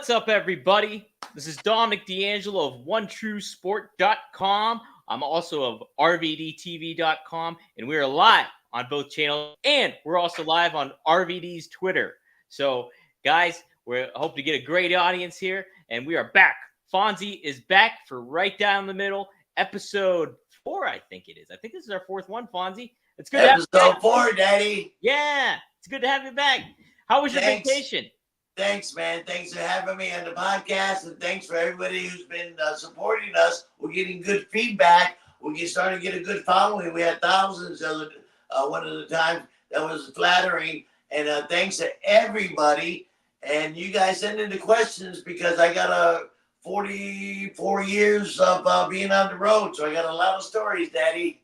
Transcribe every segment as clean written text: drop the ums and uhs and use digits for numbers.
What's up, everybody? This is Dominic D'Angelo of OneTrueSport.com. I'm also of RVDTV.com, and we are live on both channels, and we're also live on RVD's Twitter. So, guys, we hope to get a great audience here, and we are back. Fonzie is back for Right Down the Middle, episode 4, I think it is. I think this is our 4th one, Fonzie. It's good to have you back. Episode 4, Daddy. Yeah, it's good to have you back. How was your vacation? Thanks, man. Thanks for having me on the podcast, and thanks for everybody who's been supporting us. We're getting good feedback. We're starting to get a good following. We had thousands one of the times. That was flattering, and thanks to everybody. And you guys send in the questions because I got 44 years of being on the road, so I got a lot of stories, Daddy.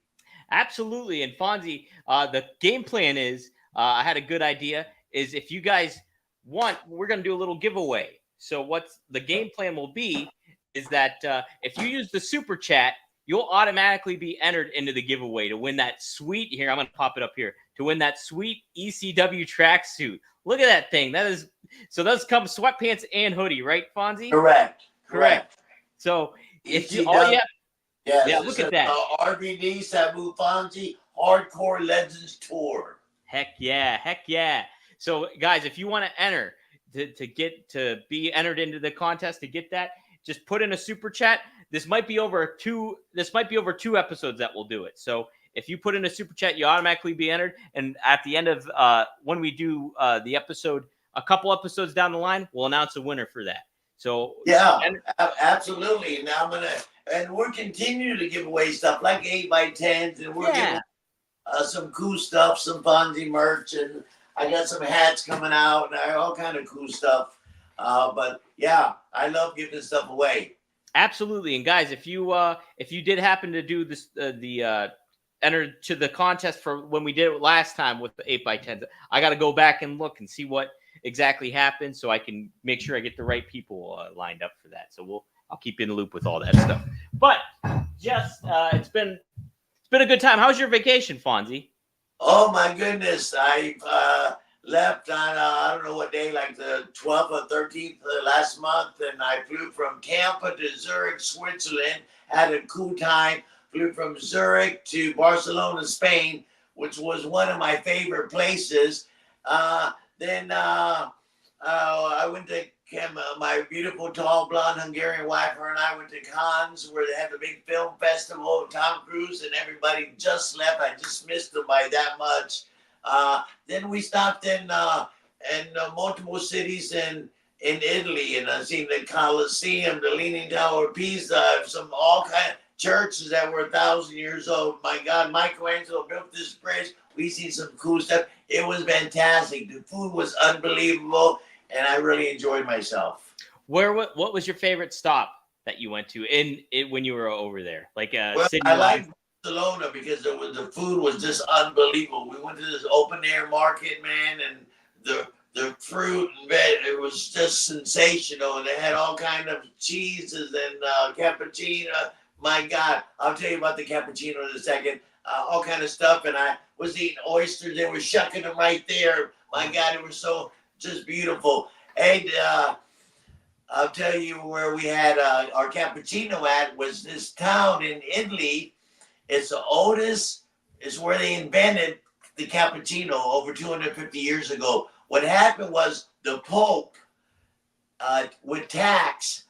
Absolutely. And Fonzie, the game plan is, I had a good idea, is if you guys want, we're going to do a little giveaway. So what the game plan will be is that if you use the super chat, you'll automatically be entered into the giveaway to win that sweet, here, I'm going to pop it up here, to win that sweet ECW tracksuit. Look at that thing. That is, so those come sweatpants and hoodie, right, Fonzie? Correct. So if you, ECW, all you have, yeah, look at that. RVD, Sabu Fonzie, Hardcore Legends Tour. Heck yeah. So, guys, if you want to enter to be entered into the contest to get that, just put in a super chat. This might be over two episodes that we'll do it. So, if you put in a super chat, you automatically be entered. And at the end of when we do the episode, a couple episodes down the line, we'll announce a winner for that. So yeah, absolutely. Now we're continuing to give away stuff like 8x10s, and we're giving some cool stuff, some Fonzie merch, and I got some hats coming out and all kind of cool stuff. But yeah, I love giving stuff away. Absolutely. And guys, if you did happen to do this, enter to the contest for when we did it last time with the 8x10s, I got to go back and look and see what exactly happened so I can make sure I get the right people lined up for that. So I'll keep you in the loop with all that stuff. But just it's been a good time. How was your vacation, Fonzie? Oh my goodness! I left on I don't know what day, like the 12th or 13th last month, and I flew from Tampa to Zurich, Switzerland. Had a cool time. Flew from Zurich to Barcelona, Spain, which was one of my favorite places. Then I went to my beautiful, tall, blonde Hungarian wife. Her and I went to Cannes, where they had the big film festival. Tom Cruise and everybody just left. I just missed them by that much. Then we stopped in multiple cities in Italy, and I've seen the Colosseum, the Leaning Tower of Pisa, some all kind of churches that were 1,000 years old. My God, Michelangelo built this bridge. We seen some cool stuff. It was fantastic. The food was unbelievable, and I really enjoyed myself. What was your favorite stop that you went to when you were over there? Like city I like Barcelona because the food was just unbelievable. We went to this open air market, man, and the fruit and veg, it was just sensational. And they had all kind of cheeses and cappuccino. My God, I'll tell you about the cappuccino in a second. All kind of stuff, and I was eating oysters. They were shucking them right there. My God, it was so just beautiful. And I'll tell you where we had our cappuccino at was this town in Italy. It's the oldest. It's where they invented the cappuccino over 250 years ago. What happened was the Pope would tax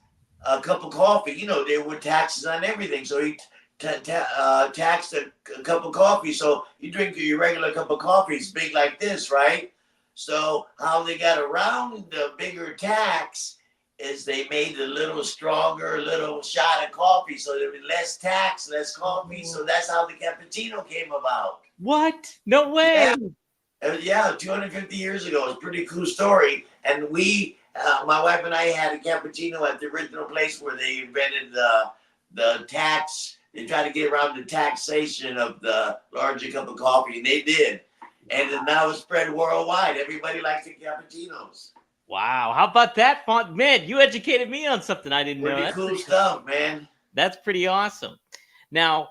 a cup of coffee. You know, there were taxes on everything, so he taxed a cup of coffee. So you drink your regular cup of coffee, it's big like this, right? So how they got around the bigger tax is they made a little stronger, little shot of coffee, so there was less tax, less coffee. So that's how the cappuccino came about. What? No way. Yeah, 250 years ago. It's a pretty cool story. And we, my wife and I, had a cappuccino at the original place where they invented the tax. They tried to get around the taxation of the larger cup of coffee, and they did. And now it's spread worldwide. Everybody likes the cappuccinos. Wow. How about that, Font? Man, you educated me on something I didn't know. Pretty cool stuff, man. That's pretty awesome. Now,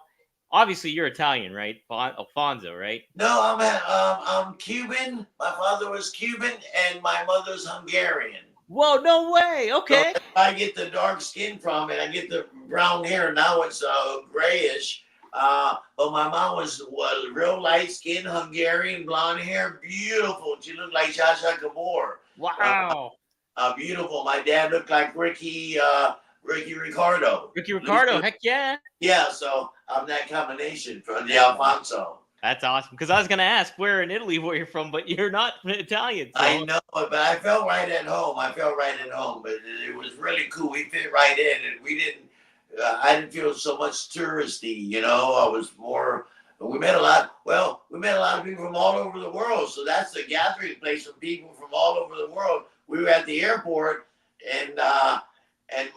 obviously, you're Italian, right? Alfonso, right? No, I'm Cuban. My father was Cuban, and my mother's Hungarian. Whoa, no way. So Okay. that's where I get the dark skin from, and I get the brown hair. Now it's grayish. But my mom was real light skin, Hungarian, blonde hair, beautiful. She looked like Shasha Gabor. Wow. Beautiful. My dad looked like Ricky Ricardo. Ricky Ricardo. Heck yeah. Yeah, so I'm that combination from the Alfonso. That's awesome. Because I was going to ask where in Italy were you from, but you're not Italian. So. I know, but I felt right at home. But it was really cool. We fit right in, and we didn't. I didn't feel so much touristy. You know, I was more. We met a lot. Well, we met a lot of people from all over the world. So that's the gathering place of people from all over the world. We were at the airport, and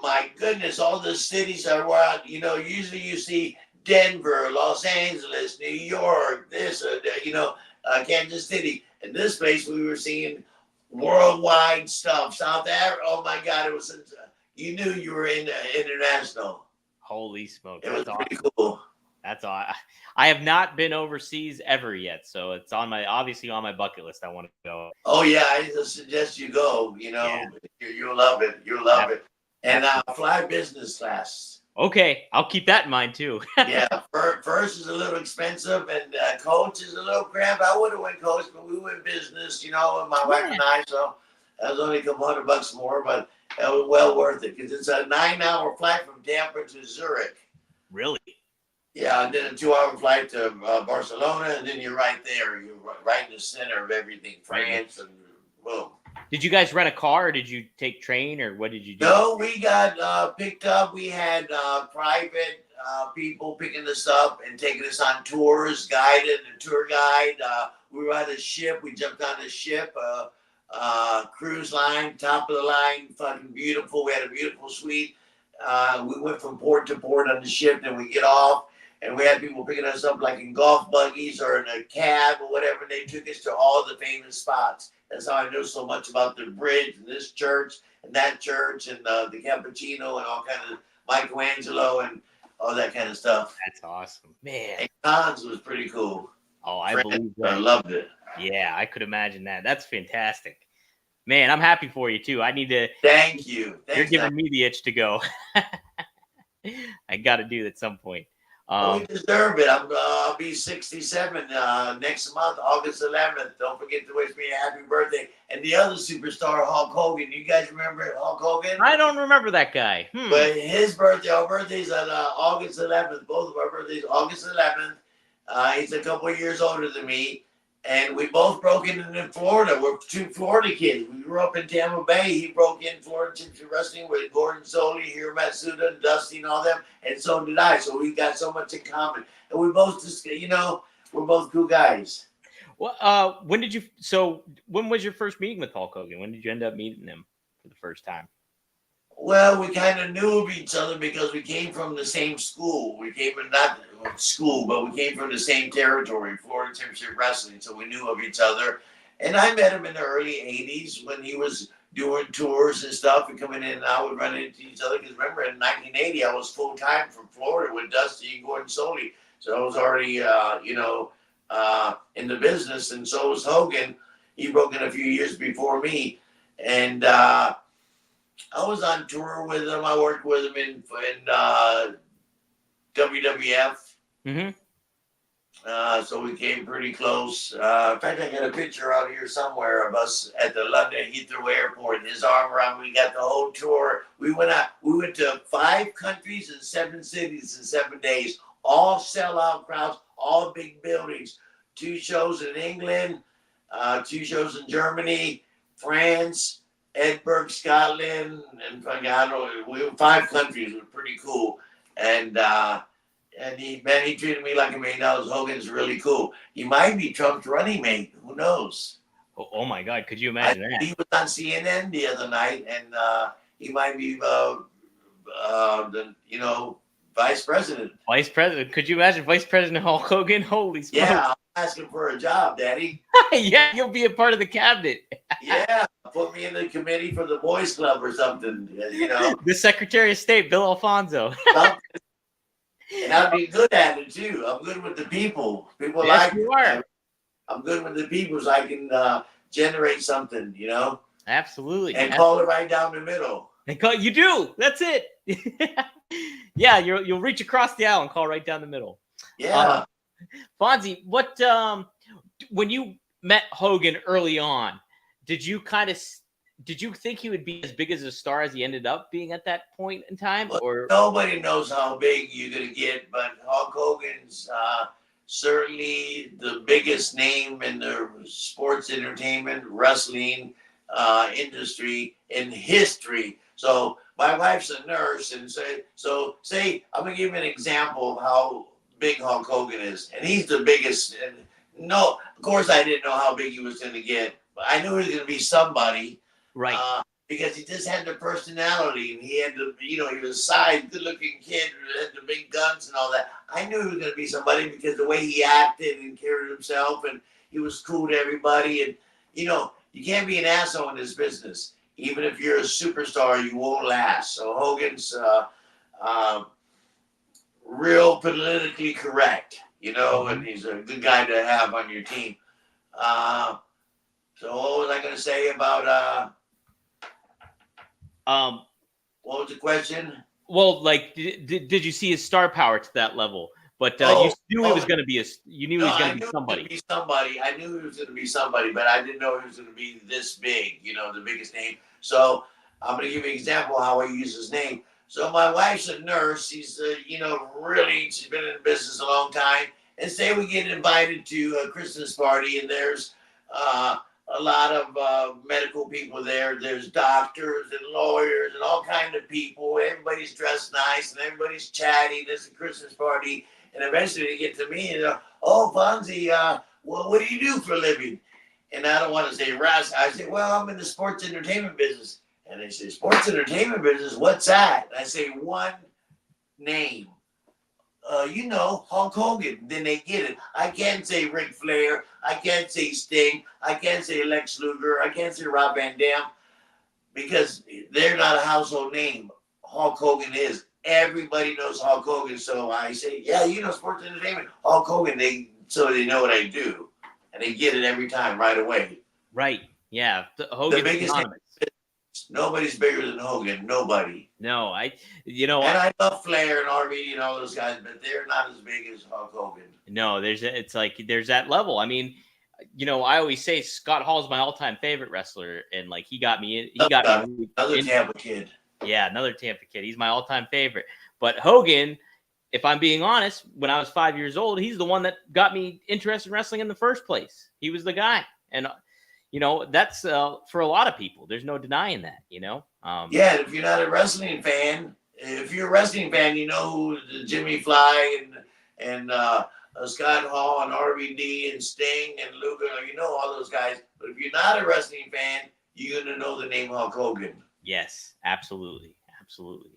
my goodness, all the cities are where, you know, usually you see Denver, Los Angeles, New York, Kansas City. In this place, we were seeing worldwide stuff. South Africa, oh my God, it was, you knew you were international. Holy smokes. It was That's pretty awesome. cool. That's all. I have not been overseas ever yet, so it's obviously on my bucket list. I want to go. Oh yeah, I just suggest you go. You know, you'll love it. You'll love it. And fly business class. Okay, I'll keep that in mind too. Yeah, first is a little expensive, and coach is a little crap. I would have went coach, but we went business, you know, and my wife and I. So that was only a couple $100 more, but it was well worth it because it's a 9-hour flight from Tampa to Zurich. Really? Yeah, and then a 2-hour flight to Barcelona, and then you're right there. You're right in the center of everything, France, and boom. Did you guys rent a car, or did you take train, or what did you do? No, we got picked up. We had private people picking us up and taking us on tours, guided, a tour guide. We were on a ship. We jumped on a ship, cruise line, top of the line, fucking beautiful. We had a beautiful suite. We went from port to port on the ship, then we get off. And we had people picking us up like in golf buggies or in a cab or whatever. And they took us to all the famous spots. That's how I know so much about the bridge and this church and that church and the Cappuccino and all kinds of Michelangelo and all that kind of stuff. That's awesome, man. And Cons was pretty cool. Oh, I believe that. I loved it. Yeah, I could imagine that. That's fantastic, man. I'm happy for you too. I need to. Thank you. You're giving me the itch to go. I got to do it at some point. We deserve it. I'll be 67 next month, August 11th. Don't forget to wish me a happy birthday. And the other superstar, Hulk Hogan. You guys remember Hulk Hogan? I don't remember that guy. But his birthday, our birthday's on August 11th. Both of our birthdays, August 11th. He's a couple of years older than me. And we both broke in Florida. We're two Florida kids. We grew up in Tampa Bay. He broke in Florida Championship Wrestling with Gordon Soley, Hiro Matsuda, and Dusty and all them. And so did I. So we got so much in common. And we both just, you know, we're both cool guys. Well, when was your first meeting with Hulk Hogan? When did you end up meeting him for the first time? Well, we kind of knew of each other because we came from the same school. We came from not school, but we came from the same territory, Florida Championship Wrestling. So we knew of each other. And I met him in the early 80s when he was doing tours and stuff and coming in and I would run into each other. Because remember, in 1980, I was full-time from Florida with Dusty and Gordon Soley. So I was already, in the business. And so was Hogan. He broke in a few years before me. And I was on tour with him. I worked with him in WWF. Mm-hmm. So we came pretty close. In fact, I got a picture out here somewhere of us at the London Heathrow Airport. His arm around. We got the whole tour. We went to 5 countries and 7 cities in 7 days. All sellout crowds, all big buildings. 2 shows in England, 2 shows in Germany, France, Edinburgh, Scotland, and we were 5 countries. It was pretty cool. And he treated me like $1 million. Hogan's really cool. He might be Trump's running mate. Who knows? Oh my God! Could you imagine that? He was on CNN the other night, and he might be vice president. Vice president? Could you imagine Vice President Hulk Hogan? Holy smokes! Yeah, I'm asking for a job, Daddy. Yeah, you'll be a part of the cabinet. Yeah, put me in the committee for the Boys Club or something. You know, the Secretary of State, Bill Alfonso. And I'll be good at it too. I'm good with the people. People yes, like you are. I'm good with the people, so I can generate something. You know. Absolutely. And call it right down the middle. You do. That's it. Yeah, you'll reach across the aisle and call right down the middle. Yeah. Fonzie, what when you met Hogan early on, did you think he would be as big as a star as he ended up being at that point in time? Well, Or nobody knows how big you're gonna get, but Hulk Hogan's certainly the biggest name in the sports entertainment, wrestling industry in history. So my wife's a nurse, and say I'm gonna give you an example of how big Hulk Hogan is, and he's the biggest. And no, of course I didn't know how big he was gonna get, but I knew he was gonna be somebody. right. Because he just had the personality, and he had the, he was a size, good-looking kid who had the big guns and all that. I knew he was going to be somebody because the way he acted and carried himself, and he was cool to everybody. And you can't be an asshole in this business. Even if you're a superstar, you won't last. So Hogan's real politically correct, and he's a good guy to have on your team. So what was I going to say about? What was the question? Well, like, did you see his star power to that level? But you knew he was going to be somebody. I knew he was going to be somebody, but I didn't know he was going to be this big. The biggest name. So I'm going to give you an example of how I use his name. So my wife's a nurse. She's really, she's been in the business a long time. And say we get invited to a Christmas party, and there's a lot of medical people there. There's doctors and lawyers and all kinds of people. Everybody's dressed nice and everybody's chatty. There's a Christmas party. And eventually they get to me and oh, Fonzie, well, what do you do for a living? And I don't want to say Russ. I say, well, I'm in the sports entertainment business. And they say, sports entertainment business? What's that? And I say, one name. Hulk Hogan. Then they get it. I can't say Ric Flair. I can't say Sting. I can't say Lex Luger. I can't say Rob Van Dam because they're not a household name. Hulk Hogan is. Everybody knows Hulk Hogan. So I say, yeah, sports entertainment. Hulk Hogan. They know what I do, and they get it every time right away. Right. Yeah. Hogan's the biggest name. Nobody's bigger than Hogan. Nobody. No, And I love Flair and RVD and all those guys, but they're not as big as Hulk Hogan. No, there's that level. I mean, I always say Scott Hall is my all-time favorite wrestler, and like he got me. Another Tampa kid. Yeah, another Tampa kid. He's my all-time favorite. But Hogan, if I'm being honest, when I was 5 years old, he's the one that got me interested in wrestling in the first place. He was the guy, and that's for a lot of people. There's no denying that, Yeah, if you're not a wrestling fan, if you're a wrestling fan, you know who Jimmy Fly and Scott Hall and RVD and Sting and Luger, all those guys. But if you're not a wrestling fan, you're going to know the name Hulk Hogan. Yes, absolutely. Absolutely.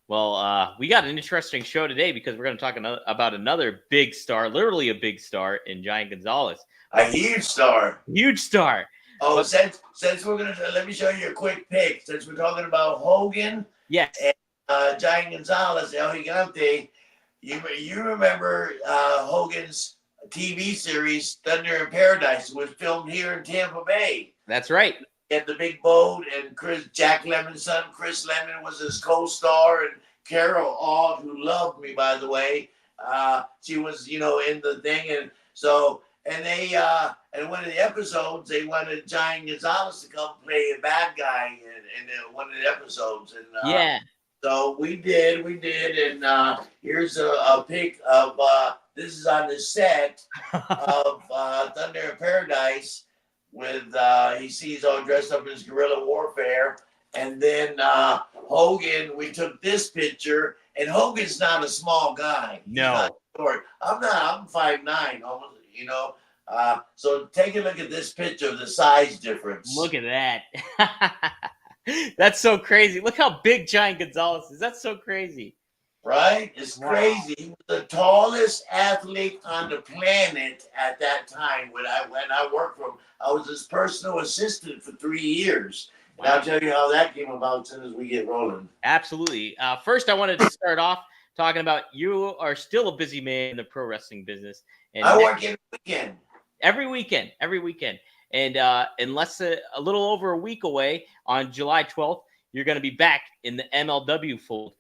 Well, we got an interesting show today because we're going to talk about another big star, literally a big star in Giant Gonzalez. A huge star. Huge star. Oh, since we're going to, let me show you a quick pic. Since we're talking about Hogan yes. and Giant Gonzalez, El Gigante, you remember Hogan's TV series, Thunder in Paradise, was filmed here in Tampa Bay. That's right. He had the big boat, and Jack Lemon's son, Chris Lemon, was his co-star, and Carol Auld, who loved me, by the way, she was, in the thing, and so... And they, in one of the episodes, they wanted Giant Gonzalez to come play a bad guy in one of the episodes. And yeah. So we did, and here's a pic of, this is on the set of Thunder in Paradise with, he sees all dressed up as guerrilla warfare. And then Hogan, we took this picture, and Hogan's not a small guy. No. I'm 5'9", almost. So take a look at this picture of the size difference. Look at that. That's so crazy. Look how big Giant Gonzalez is. That's so crazy. Right? It's crazy. He was the tallest athlete on the planet at that time when I worked for him. I was his personal assistant for 3 years. Wow. And I'll tell you how that came about as soon as we get rolling. Absolutely. First, I wanted to start off talking about you are still a busy man in the pro wrestling business. And I work every weekend. Every weekend. And in a little over a week away, on July 12th, you're going to be back in the MLW fold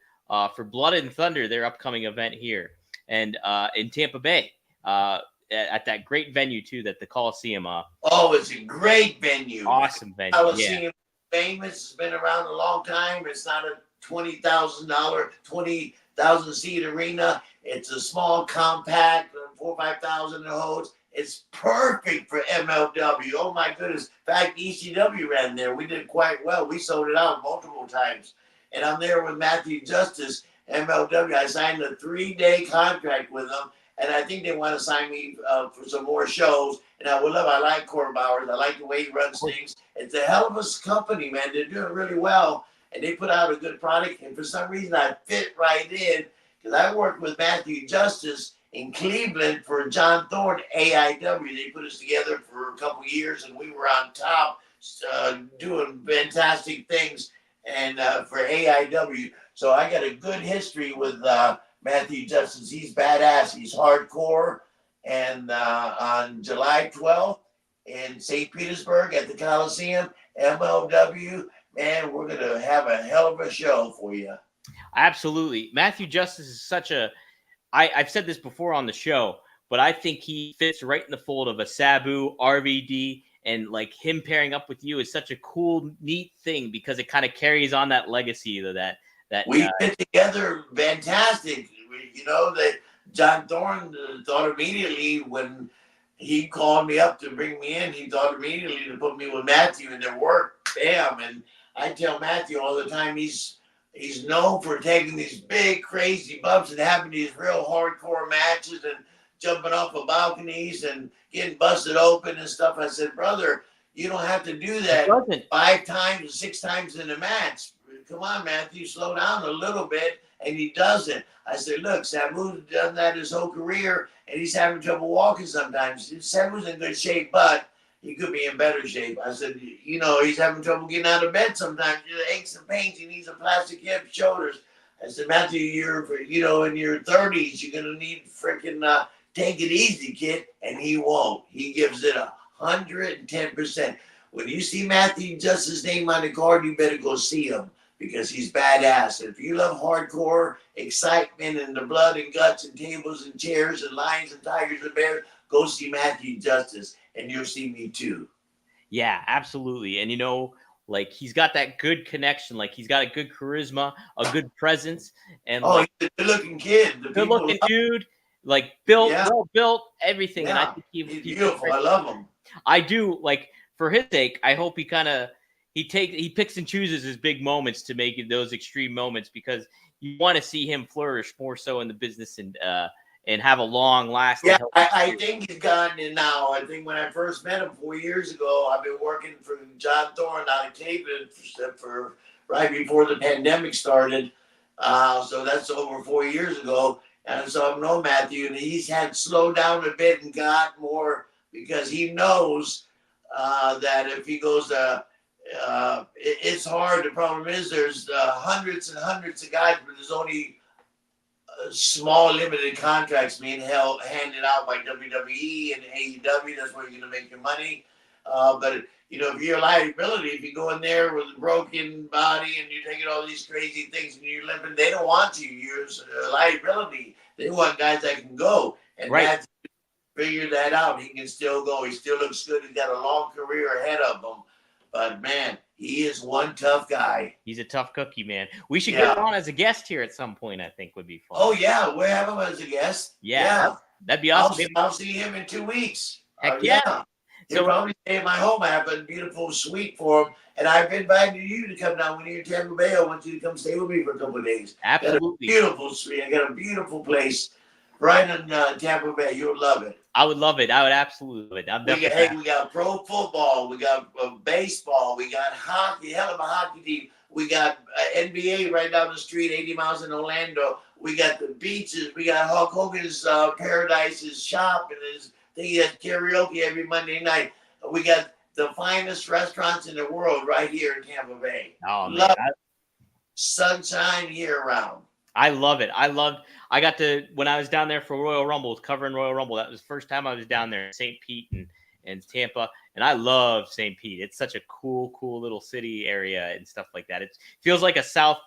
for Blood and Thunder, their upcoming event here, and in Tampa Bay at that great venue too, that the Coliseum. Oh, it's a great venue. Awesome venue. Coliseum, famous. It's been around a long time. It's not a $20,000 seat arena. It's a small, compact, 4,000 or 5,000 holds. It's perfect for MLW. Oh my goodness! In fact, ECW ran there. We did quite well. We sold it out multiple times. And I'm there with Matthew Justice, MLW. I signed a 3-day contract with them, and I think they want to sign me for some more shows. And I like Court Bowers. I like the way he runs things. It's a hell of a company, man. They're doing really well, and they put out a good product. And for some reason, I fit right in because I worked with Matthew Justice in Cleveland for John Thorne, AIW. They put us together for a couple years, and we were on top doing fantastic things and for AIW. So I got a good history with Matthew Justice. He's badass. He's hardcore. And on July 12th in St. Petersburg at the Coliseum, MLW, man, we're going to have a hell of a show for you. Absolutely. Matthew Justice is such a I've said this before on the show, but I think he fits right in the fold of a Sabu, RVD, and like him pairing up with you is such a cool, neat thing because it kind of carries on that legacy that we fit together fantastic. You know that John Thorne thought immediately when he called me up to bring me in, he thought immediately to put me with Matthew in their work. Bam. And I tell Matthew all the time he's known for taking these big, crazy bumps and having these real hardcore matches and jumping off of balconies and getting busted open and stuff. I said, brother, you don't have to do that 5 times or 6 times in a match. Come on, Matthew, slow down a little bit. And he doesn't. I said, look, Sabu's done that his whole career, and he's having trouble walking sometimes. Sabu's in good shape, but he could be in better shape. I said, you know, he's having trouble getting out of bed sometimes. Aches and pains. He needs a plastic hip, shoulders. I said, Matthew, you're, in your 30s. You're going to need freaking take it easy, kid. And he won't. He gives it 110%. When you see Matthew Justice's name on the card, you better go see him because he's badass. And if you love hardcore excitement and the blood and guts and tables and chairs and lions and tigers and bears, go see Matthew Justice. And you'll see me too. Yeah, absolutely. And like he's got that good connection. Like he's got a good charisma, a good presence, and he's a good-looking kid. Good looking dude, like built, well built, everything. Yeah. And I think he's beautiful. I love him. I do. Like for his sake, I hope he picks and chooses his big moments to make it those extreme moments because you want to see him flourish more so in the business and have a long lasting. Yeah, I think he's gotten it now. I think when I first met him 4 years ago, I've been working for John Thorne out of Cleveland for right before the pandemic started. So that's over 4 years ago. And so I've known Matthew, and he's had slowed down a bit and got more because he knows that if he goes it's hard. The problem is there's hundreds and hundreds of guys, but there's only small limited contracts being handed out by WWE and AEW. That's where you're going to make your money. But if you're a liability, if you go in there with a broken body and you're taking all these crazy things and you're limping, they don't want you. You're a liability. They want guys that can go. And Matthew figured that out. He can still go. He still looks good. He's got a long career ahead of him. But man, he is one tough guy. He's a tough cookie, man. We should get him on as a guest here at some point. I think would be fun. Oh yeah, we'll have him as a guest. Yeah. That'd be awesome. I'll see him in 2 weeks. Heck yeah. He'll probably stay in my home. I have a beautiful suite for him, and I've invited you to come down when you're in Tampa Bay. I want you to come stay with me for a couple of days. Absolutely. Beautiful suite. I got a beautiful place right in Tampa Bay. You'll love it. I would love it. I would absolutely love it. We got pro football. We got baseball. We got hockey. Hell of a hockey team. We got NBA right down the street, 80 miles in Orlando. We got the beaches. We got Hulk Hogan's Paradise's shop and his thing. He has karaoke every Monday night. We got the finest restaurants in the world right here in Tampa Bay. Oh, man. Sunshine year round. I love it. I got to, when I was down there for Royal Rumble, covering Royal Rumble, that was the first time I was down there in St. Pete. and Tampa. And I love St. Pete. It's such a cool little city area and stuff like that. It feels like a South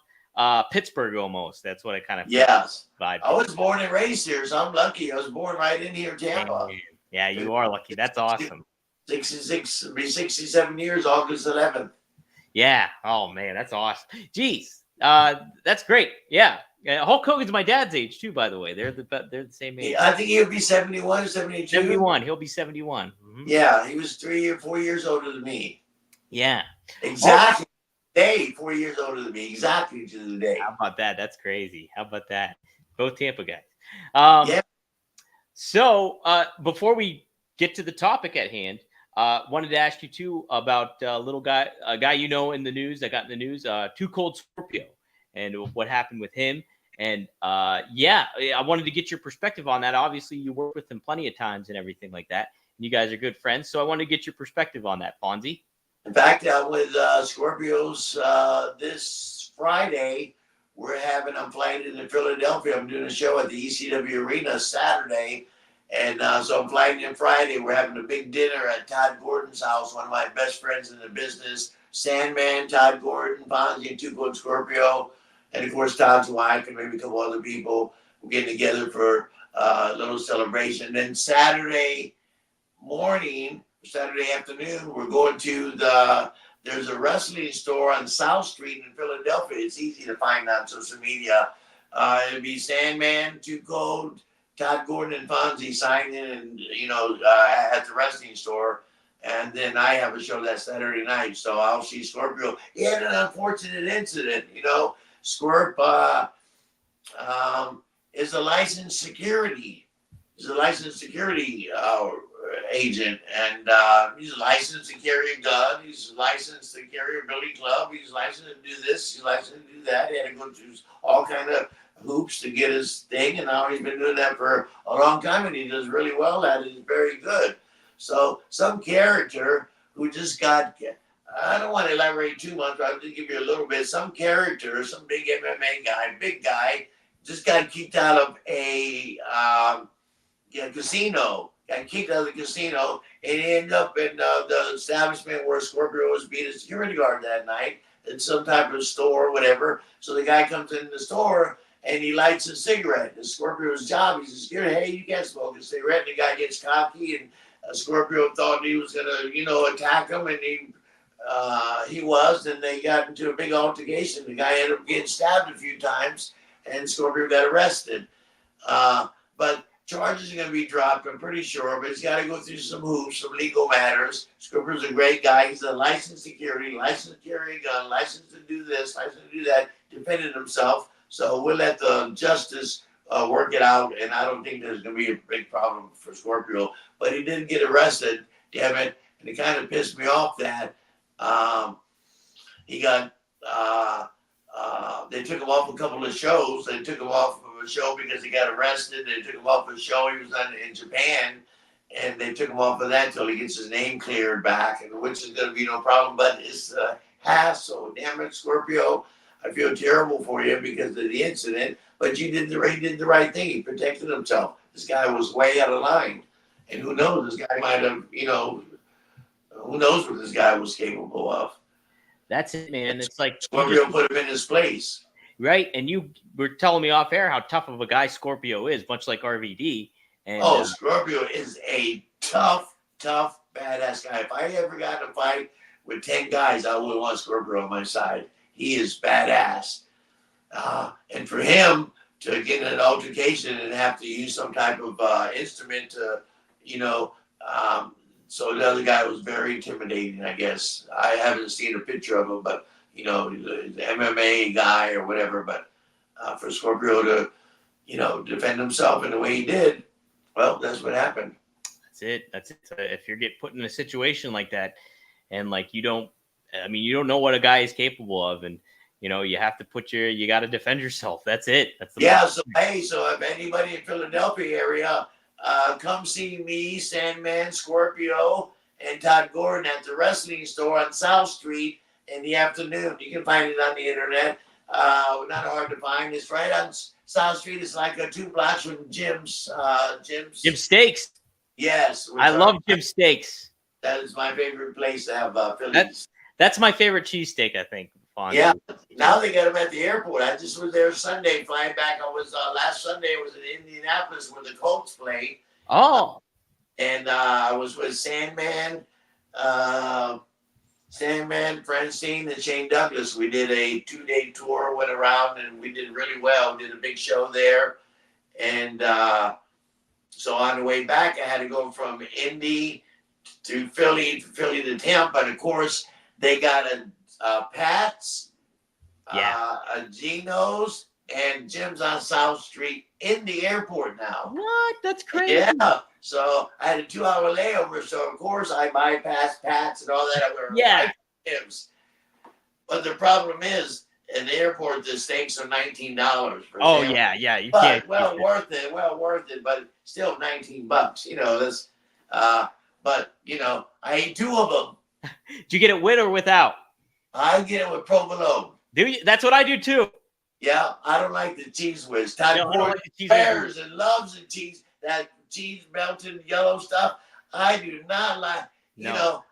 Pittsburgh almost. That's what I kind of Yes. vibe. I was born and raised here, so I'm lucky. I was born right in here in Tampa. Man. Yeah, you are lucky. That's awesome. 66, be 67 years, August 11th. Yeah. Oh man, that's awesome. Jeez, that's great. Yeah. Hulk Hogan's my dad's age too, by the way. They're the same age. I think he'll be 71 or 72. 71. He'll be 71. Mm-hmm. Yeah, he was 3 or 4 years older than me. Yeah. Exactly. 4 years older than me. Exactly to the day. How about that? That's crazy. How about that? Both Tampa guys. Yeah. So before we get to the topic at hand, wanted to ask you too about a guy you know in the news that got in the news, Cold Scorpio, and what happened with him. And I wanted to get your perspective on that. Obviously, you worked with him plenty of times and everything like that. And you guys are good friends, so I wanted to get your perspective on that, Fonzie. In fact, with Scorpios this Friday, I'm flying into Philadelphia. I'm doing a show at the ECW Arena Saturday. And so I'm flying in Friday. We're having a big dinner at Todd Gordon's house, one of my best friends in the business. Sandman, Todd Gordon, Fonzie, and Cold Scorpio. And, of course, Todd's wife and maybe a couple other people. We're getting together for a little celebration. Then Saturday afternoon, we're going to there's a wrestling store on South Street in Philadelphia. It's easy to find on social media. It'll be Sandman, Cold, Todd Gordon, and Fonzie signing and, at the wrestling store. And then I have a show that Saturday night, so I'll see Scorpio. He had an unfortunate incident, Scorp is a licensed security. He's a licensed security agent, and he's licensed to carry a gun. He's licensed to carry a billy club. He's licensed to do this. He's licensed to do that. He had to go through all kind of hoops to get his thing, and now he's been doing that for a long time, and he does really well at it. He's very good. So some character who just got, I don't want to elaborate too much, but I'll just give you a little bit. Some character, some big MMA guy, big guy, just got kicked out of a casino. Got kicked out of the casino, and he ended up in the establishment where Scorpio was being a security guard that night in some type of store or whatever. So the guy comes in the store, and he lights a cigarette. It's Scorpio's job. He's a security. Hey, you can't smoke a cigarette. And the guy gets cocky, and Scorpio thought he was going to, attack him, and he was, and they got into a big altercation. The guy ended up getting stabbed a few times, and Scorpio got arrested. But charges are going to be dropped, I'm pretty sure, but he's got to go through some hoops, some legal matters. Scorpio's a great guy. He's a licensed security, licensed to carry a gun, licensed to do this, licensed to do that, defended himself. So we'll let the justice work it out, and I don't think there's going to be a big problem for Scorpio. But he did get arrested, damn it, and it kind of pissed me off that he got they took him off a couple of shows. They took him off of a show because he got arrested. They took him off a show he was on in Japan, and they took him off of that until he gets his name cleared back, and which is going to be no problem. But it's a hassle. Damn it, Scorpio. I feel terrible for you because of the incident, but he did the right thing. He protected himself. This guy was way out of line, and who knows? This guy might have, who knows what this guy was capable of. That's it, man. It's like Scorpio put him in his place. Right, and you were telling me off air how tough of a guy Scorpio is, much like RVD. And Scorpio is a tough, badass guy. If I ever got in a fight with 10 guys, I would want Scorpio on my side. He is badass. And for him to get in an altercation and have to use some type of instrument to, so the other guy was very intimidating, I guess. I haven't seen a picture of him, but, the MMA guy or whatever. But for Scorpio to, defend himself in the way he did, well, that's what happened. That's it. So if you're getting put in a situation like that, and like you don't know what a guy is capable of, and you have to you got to defend yourself. That's it. That's the So if anybody in Philadelphia area, come see me, Sandman, Scorpio, and Todd Gordon at the wrestling store on South Street in the afternoon. You can find it on the internet. Not hard to find. It's right on South Street. It's like 2 blocks from Jim's. Jim Steaks. Yes, I love Jim's Steaks. that is my favorite place to have Phillies. That's my favorite cheesesteak, I think. Fonzie. Yeah, now they got them at the airport. I just was there Sunday, flying back. I was last Sunday. I was in Indianapolis where the Colts played. Oh, and I was with Sandman, Francine, and Shane Douglas. We did a 2-day tour, went around, and we did really well. We did a big show there, and so on the way back, I had to go from Indy to Philly to Tampa, and of course they got a Pat's, a Geno's, and Jim's on South Street in the airport now. What? That's crazy. Yeah. So I had a 2-hour layover. So of course I bypassed Pat's and all that. I went right to Jim's. But the problem is, in the airport, the steaks are $19. Oh yeah. You but, can't. Well worth it. But still $19. You know this. But you know, I ate 2 of them. Did you get it with or without? I get it with provolone. Do you? That's what I do too. Yeah, I don't like the cheese whiz. Todd like the cheese bears and loves the cheese, that cheese melted yellow stuff. I do not like, you know,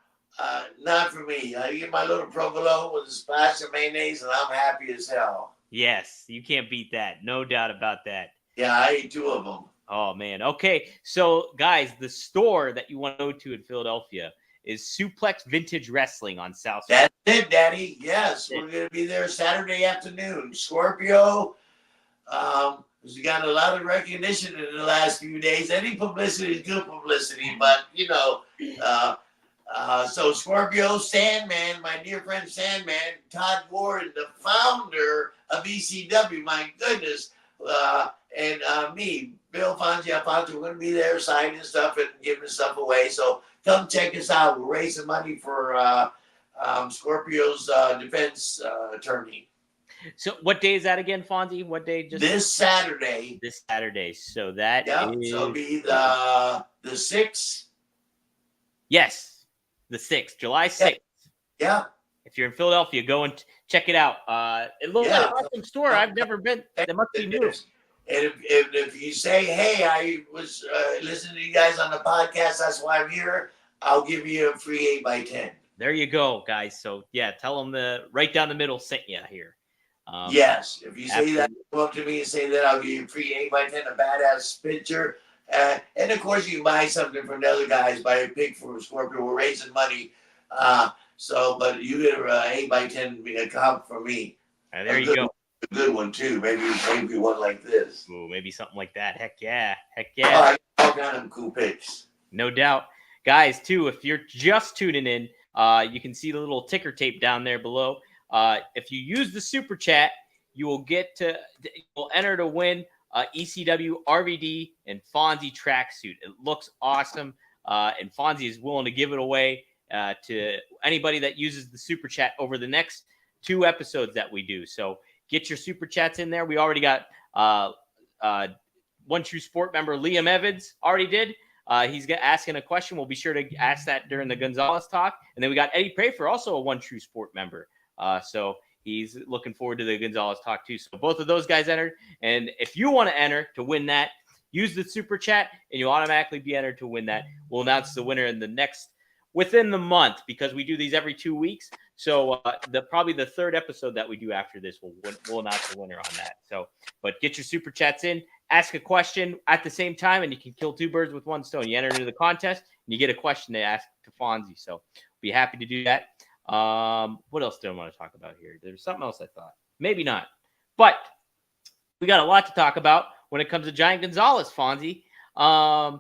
not for me. I get my little provolone with a splash of mayonnaise, and I'm happy as hell. Yes, you can't beat that. No doubt about that. Yeah, I ate 2 of them. Oh, man. Okay, so, guys, the store that you want to go to in Philadelphia is Suplex Vintage Wrestling on South Street. That's it, Daddy. Yes, we're going to be there Saturday afternoon. Scorpio. We got a lot of recognition in the last few days. Any publicity is good publicity, but, you know, so Scorpio, Sandman, my dear friend Sandman, Todd Ward, the founder of ECW, my goodness, and me, Bill Fonzie, Alfonso, we're going to be there signing stuff and giving stuff away. So come check us out. We're raising money for Scorpio's defense attorney. So what day is that again, Fonzie? What day? Just this Saturday. This Saturday. So that is... So it'll be the 6th. Yes, the 6th, July 6th. Yeah. If you're in Philadelphia, go and check it out. It looks like an awesome store. I've never been. That must be new. And if you say, hey, I was listening to you guys on the podcast, that's why I'm here, I'll give you a free 8x10. There you go, guys. So, yeah, tell them right down the middle sent you here. Yes. If you say that, come up to me and say that, I'll give you a free 8x10, a badass picture. And, of course, you can buy something from the other guys. Buy a pig for Scorpio. We're raising money. But you get an 8x10 comp for me. There you go. A good one too. Maybe one like this. Ooh, maybe something like that. Heck yeah. All kind of cool picks. No doubt. Guys, too, if you're just tuning in, you can see the little ticker tape down there below. If you use the super chat, you'll enter to win ECW, RVD, and Fonzie tracksuit. It looks awesome. And Fonzie is willing to give it away to anybody that uses the super chat over the next 2 episodes that we do. So get your super chats in there. We already got One True Sport member Liam Evans already did. He's asking a question. We'll be sure to ask that during the Gonzalez talk. And then we got Eddie Prather, also a One True Sport member. So he's looking forward to the Gonzalez talk too. So both of those guys entered. And if you want to enter to win that, use the super chat and you'll automatically be entered to win that. We'll announce the winner within the month, because we do these every 2 weeks. So probably the 3rd episode that we do after this, we'll announce the winner on that. So, but get your super chats in, ask a question at the same time, and you can kill 2 birds with 1 stone. You enter into the contest, and you get a question to ask to Fonzie. So, be happy to do that. What else do I want to talk about here? There's something else I thought. Maybe not. But we got a lot to talk about when it comes to Giant Gonzalez, Fonzie. I'm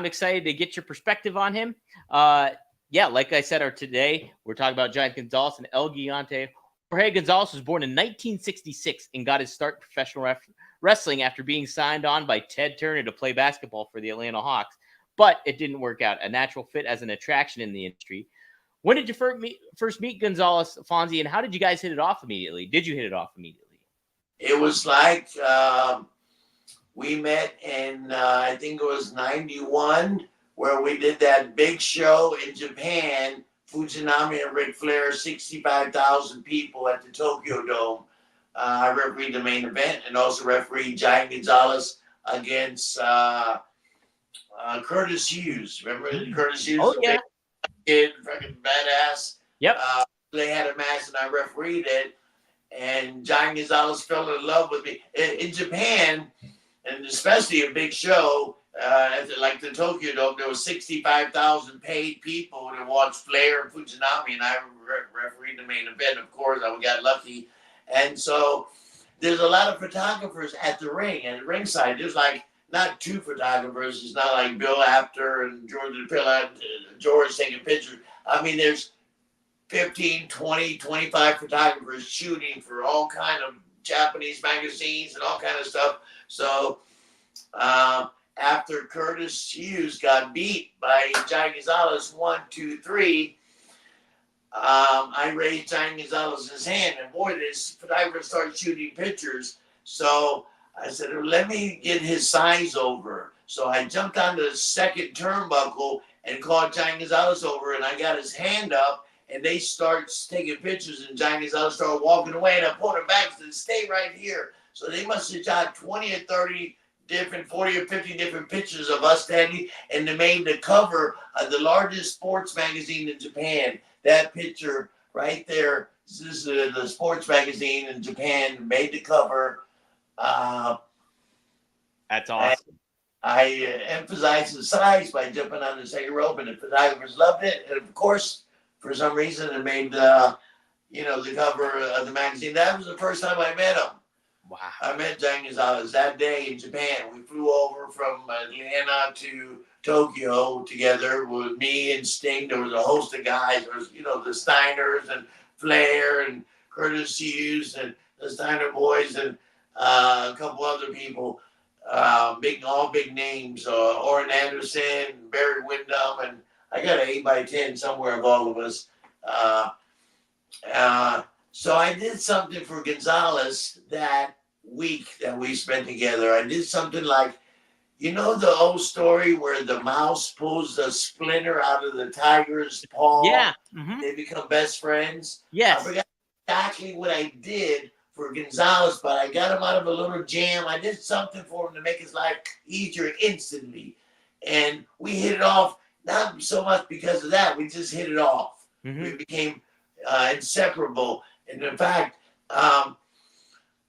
excited to get your perspective on him. Like I said, today we're talking about Giant Gonzalez and El Gigante. Jorge Gonzalez was born in 1966 and got his start in professional wrestling after being signed on by Ted Turner to play basketball for the Atlanta Hawks. But it didn't work out. A natural fit as an attraction in the industry. When did you first meet Gonzalez, Fonzie, and how did you guys hit it off immediately? Did you hit it off immediately? It was like we met in, I think it was 91, where we did that big show in Japan, Fujinami and Ric Flair, 65,000 people at the Tokyo Dome. I refereed the main event and also refereed Giant Gonzalez against Curtis Hughes. Remember Curtis Hughes? Oh yeah. Kid, fucking badass. Yep. They had a match and I refereed it, and Giant Gonzalez fell in love with me. In Japan, and especially a big show, like the Tokyo Dome, there was 65,000 paid people to watch Flair and Fujinami, and I refereed the main event. Of course, I got lucky. And so there's a lot of photographers at the ring, and ringside, there's like not two photographers. It's not like Bill Apter and George taking pictures. I mean, there's 15, 20, 25 photographers shooting for all kind of Japanese magazines and all kind of stuff. So after Curtis Hughes got beat by Giant Gonzalez 1, 2, 3, I raised Giant Gonzalez's hand, and boy, this photographer started shooting pictures. So I said, let me get his size over. So I jumped on the second turnbuckle and called Giant Gonzalez over, and I got his hand up, and they start taking pictures, and Giant Gonzalez started walking away, and I pulled him back and said, stay right here. So they must have shot 20 or 30 different, 40 or 50 different pictures of us standing, and they made the cover of the largest sports magazine in Japan. That picture right there, this is the sports magazine in Japan, made the cover. That's awesome. I emphasized the size by jumping on the second rope, and the photographers loved it. And of course, for some reason, it made the cover of the magazine. That was the first time I met him. Wow. I met Giant Gonzalez that day in Japan. We flew over from Atlanta to Tokyo together with me and Sting. There was a host of guys. There was, the Steiners and Flair and Curtis Hughes and the Steiner boys and a couple other people. All big names. Orrin Anderson, Barry Windham, and I got an 8x10 somewhere of all of us. So I did something for Gonzalez that week that we spent together. I did something like, the old story where the mouse pulls the splinter out of the tiger's paw. Yeah. Mm-hmm. They become best friends. Yes. I forgot exactly what I did for Gonzalez, but I got him out of a little jam. I did something for him to make his life easier instantly. And we hit it off, not so much because of that. We just hit it off. Mm-hmm. We became inseparable. And in fact, I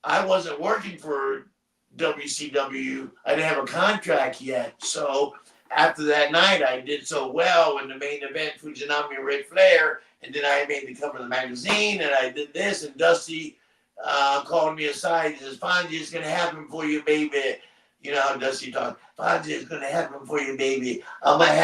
wasn't working for WCW. I didn't have a contract yet. So after that night, I did so well in the main event, Fujinami and Ric Flair. And then I made the cover of the magazine, and I did this. And Dusty called me aside and says, Fonzie, it's going to happen for you, baby. You know how Dusty talks. Fonzie, it's going to happen for you, baby. I'm going to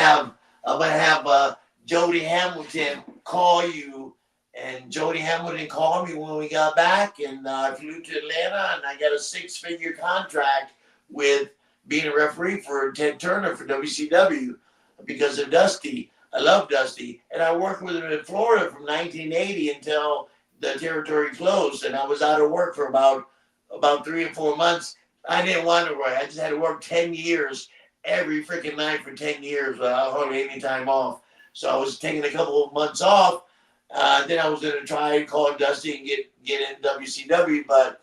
have Jody Hamilton call you. And Jody Hamilton called me when we got back, and I flew to Atlanta, and I got a 6-figure contract with being a referee for Ted Turner for WCW because of Dusty. I love Dusty, and I worked with him in Florida from 1980 until the territory closed, and I was out of work for about 3 or 4 months. I didn't want to work. I just had to work 10 years every freaking night for 10 years without hardly any time off. So I was taking a couple of months off. Then I was going to try and call Dusty and get in WCW, but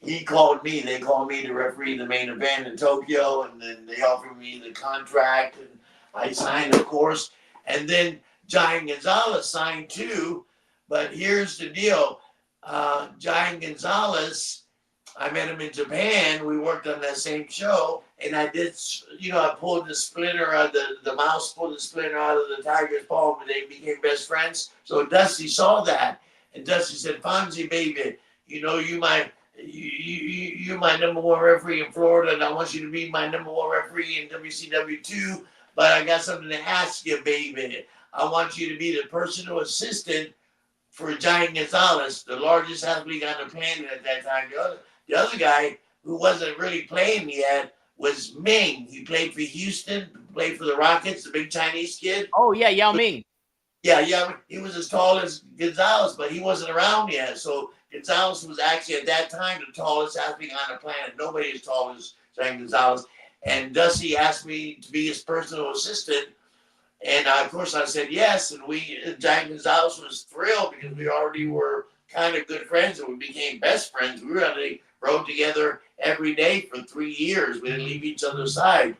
he called me. They called me to referee the main event in Tokyo, and then they offered me the contract, and I signed, of course. And then Giant Gonzalez signed too. But here's the deal. Giant Gonzalez, I met him in Japan. We worked on that same show, and I did, I pulled the splinter out of the mouse, pulled the splinter out of the tiger's paw, and they became best friends. So Dusty saw that, and Dusty said, Fonzie, baby, you're my number one referee in Florida, and I want you to be my number one referee in WCW too, but I got something to ask you, baby. I want you to be the personal assistant for Giant Gonzalez, the largest athlete on the planet at that time. The other guy who wasn't really playing yet was Ming. He played for Houston, played for the Rockets, the big Chinese kid. Oh, yeah, Yao Ming. Yeah, he was as tall as Gonzalez, but he wasn't around yet. So Gonzalez was actually at that time the tallest athlete on the planet. Nobody as tall as Giant Gonzalez. And Dusty asked me to be his personal assistant. And of course I said yes. And Giant Gonzalez was thrilled because we already were kind of good friends and we became best friends. We really rode together every day for 3 years. We didn't leave each other's side.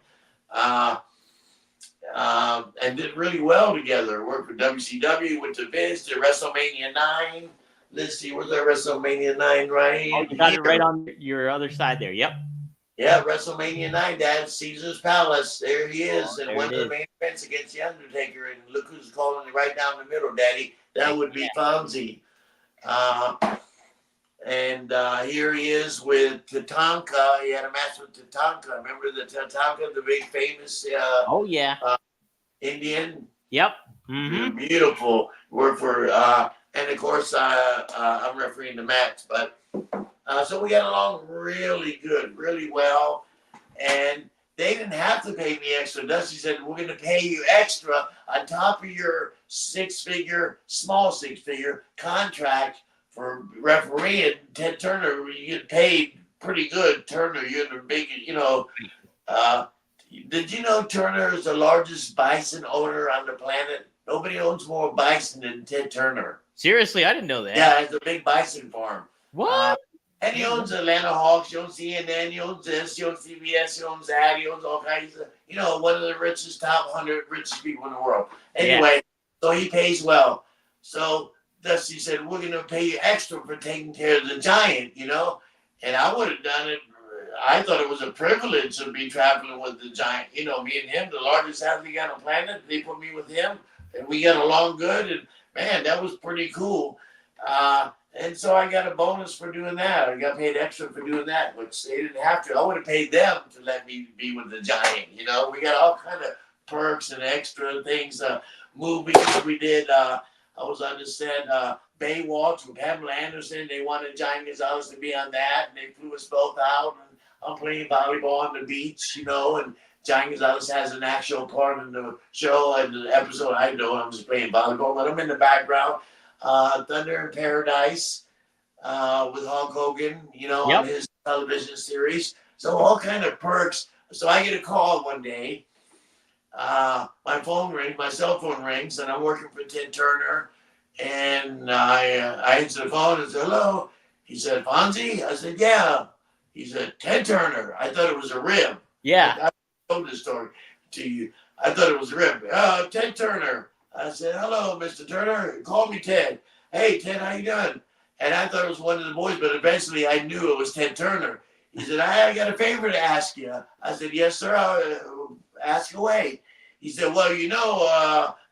Uh, and did really well together. Worked for WCW, went to Vince, did WrestleMania 9. Let's see, where's that WrestleMania 9 Oh, right you got it right here? on your other side there. Yep. Yeah, WrestleMania 9, Dad, Caesar's Palace. There he is. Oh, And there one it of the is. main events against The Undertaker. And look who's calling it right down the middle, Daddy. That Heck would yeah. be Fonzie. Uh, and here he is with Tatanka. He had a match with Tatanka. Remember the Tatanka, the big famous Oh yeah. Indian? Yep. Mm-hmm. Beautiful. Work for, and of course, I'm refereeing the match. But so we got along really good, really well. And they didn't have to pay me extra. Dusty said, we're going to pay you extra on top of your small six-figure contract for refereeing. Ted Turner, you get paid pretty good. Turner, you're the big, uh, did you know Turner is the largest bison owner on the planet? Nobody owns more bison than Ted Turner. Seriously, I didn't know that. Yeah, it's a big bison farm. What? And he owns Atlanta Hawks, he owns CNN, he owns this, he owns CBS, he owns that, he owns all kinds of, one of the richest, top 100 richest people in the world. Anyway, so he pays well. So Dusty said, we're going to pay you extra for taking care of the Giant, And I would have done it. I thought it was a privilege to be traveling with the Giant. Me and him, the largest athlete on the planet, they put me with him, and we got along good. And, man, that was pretty cool. And so I got a bonus for doing that. I got paid extra for doing that, which they didn't have to. I would have paid them to let me be with the Giant. We got all kind of perks and extra things. Movies we did. I was on the set. Baywatch with Pamela Anderson. They wanted Giant Gonzalez to be on that, and they flew us both out. And I'm playing volleyball on the beach, and Giant Gonzalez has an actual part in the show and the episode. I know I'm just playing volleyball, but I'm in the background. Thunder in Paradise with Hulk Hogan, on his television series. So all kind of perks. So I get a call one day. My cell phone rings, and I'm working for Ted Turner. And I answer the phone and said, hello. He said, Fonzie? I said, yeah. He said, Ted Turner. I thought it was a rib. Yeah. I told this story to you. I thought it was a rib. Ted Turner. I said, hello, Mr. Turner. Call me Ted. Hey, Ted, how you doing? And I thought it was one of the boys, but eventually I knew it was Ted Turner. He said, I got a favor to ask you. I said, yes, sir. I'll ask away. He said, well,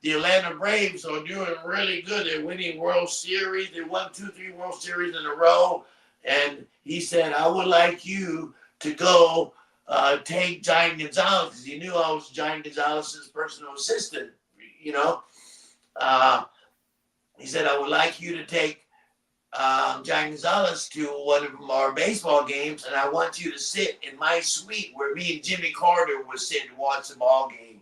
the Atlanta Braves are doing really good. They're winning World Series. They won 2-3 World Series in a row. And he said, I would like you to go take Giant Gonzalez, because he knew I was Giant Gonzalez's personal assistant, He said, I would like you to take Giant Gonzalez to one of our baseball games, and I want you to sit in my suite where me and Jimmy Carter would sit and watch the ball game.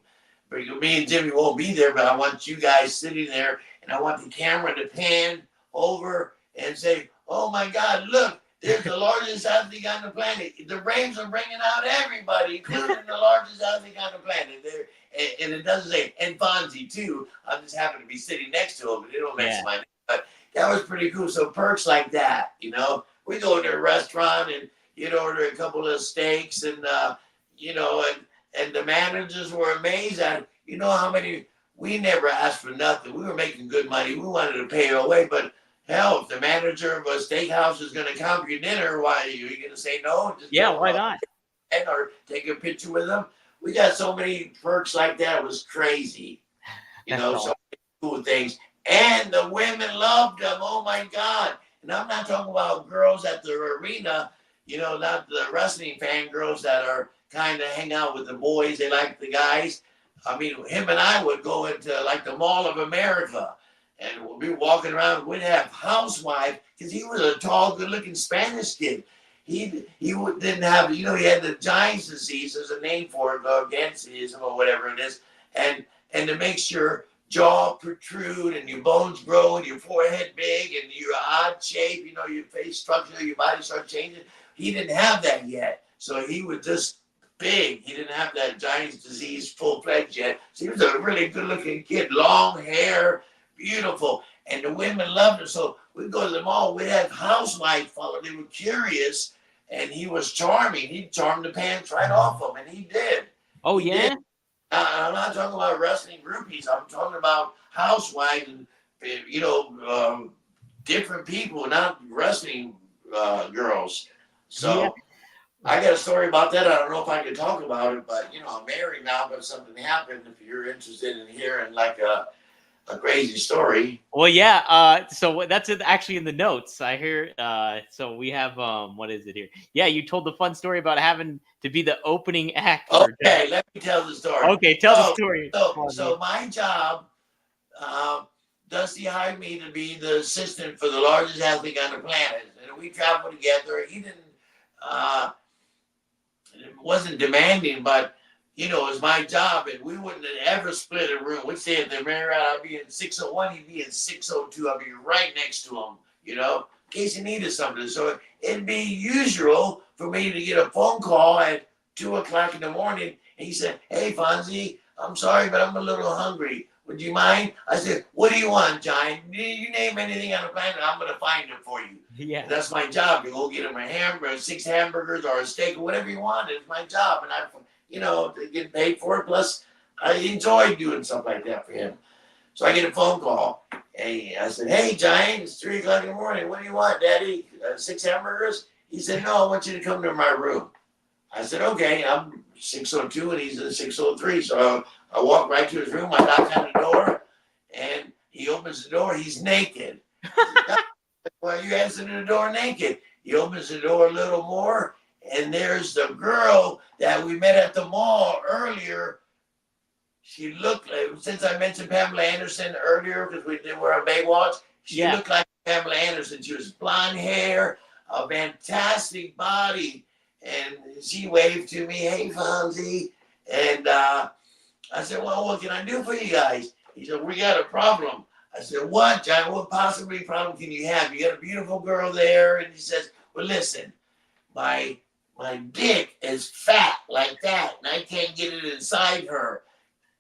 But me and Jimmy won't be there, but I want you guys sitting there, and I want the camera to pan over and say, oh my God, look, there's the largest athlete on the planet. The Braves are bringing out everybody, including the largest athlete on the planet. And it doesn't say, and Fonzie too. I just happen to be sitting next to him, but they don't mention my name. But that was pretty cool. So perks like that, We go to a restaurant and you'd order a couple of steaks and, and the managers were amazed at, how many, we never asked for nothing. We were making good money. We wanted to pay our way, but hell, if the manager of a steakhouse is going to come for your dinner, why are you going to say no? Why not? Or take a picture with them. We got so many perks like that. It was crazy. So many cool things. And the women loved them. Oh, my God. And I'm not talking about girls at the arena, not the wrestling fan girls that are kind of hang out with the boys. They like the guys. I mean, him and I would go into like the Mall of America. And we'd be walking around. We'd have housewife, because he was a tall, good-looking Spanish kid. He didn't have, he had the Giants disease. There's a name for it, Gargantism or whatever it is. And it makes your jaw protrude and your bones grow and your forehead big and your odd shape, your face structure, your body starts changing. He didn't have that yet. So he was just big. He didn't have that Giants disease full-fledged yet. So he was a really good-looking kid, long hair, beautiful, and the women loved him. So we'd go to the mall. We'd have housewives follow. They were curious, and he was charming. He'd charm the pants right off them, and he did. Oh, He yeah? did. I'm not talking about wrestling groupies. I'm talking about housewives and different people, not wrestling girls. Yeah. So I got a story about that. I don't know if I can talk about it, but I'm married now. But something happened. If you're interested in hearing like a crazy story, Well, yeah. So that's actually in the notes. I hear. So we have what is it here? Yeah, you told the fun story about having to be the opening act for Giant. okay, let me tell the story. Okay, tell the story. So my job, um, Dusty hired me to be the assistant for the largest athlete on the planet, and we traveled together. He didn't, uh, it wasn't demanding, but it was my job, and we wouldn't have ever split a room. We'd say if they're married, I'd be in 601, he'd be in 602. I'd be right next to him, in case he needed something. So it'd be usual for me to get a phone call at 2 o'clock in the morning, and he said, "Hey, Fonzie, I'm sorry, but I'm a little hungry. Would you mind?" I said, "What do you want, Giant? You name anything on the planet, I'm going to find it for you." Yeah. And that's my job. You go get him a hamburger, 6 hamburgers or a steak or whatever you want. It's my job. And get paid for it. Plus, I enjoy doing stuff like that for him. So I get a phone call. And I said, "Hey, Giant, it's 3 o'clock in the morning. What do you want, Daddy? 6 hamburgers?" He said, "No, I want you to come to my room." I said, "Okay." I'm 602 and he's in 603. So I walk right to his room. I knock on the door and he opens the door. He's naked. "Well, you answered the door naked." He opens the door a little more, and there's the girl that we met at the mall earlier. She looked like, since I mentioned Pamela Anderson earlier, because we did wear a Baywatch, she looked like Pamela Anderson. She was blonde hair, a fantastic body, and she waved to me, "Hey, Fonzie." And I said, "Well, what can I do for you guys?" He said, "We got a problem." I said, "What, John? What possibly problem can you have? You got a beautiful girl there." And he says, "Well, listen, my dick is fat like that, and I can't get it inside her.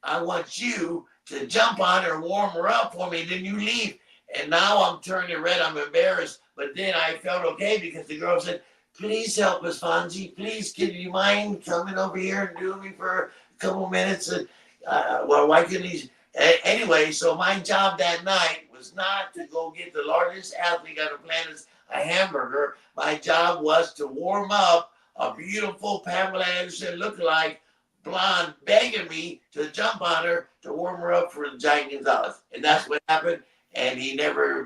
I want you to jump on her, warm her up for me, then you leave." And now I'm turning red. I'm embarrassed. But then I felt okay because the girl said, "Please help us, Fonzie. Please, can you mind coming over here and doing me for a couple minutes?" And, why couldn't he? Anyway, so my job that night was not to go get the largest athlete on the planet a hamburger. My job was to warm up a beautiful Pamela Anderson lookalike blonde begging me to jump on her to warm her up for the Giant Gonzalez. And that's what happened. And he never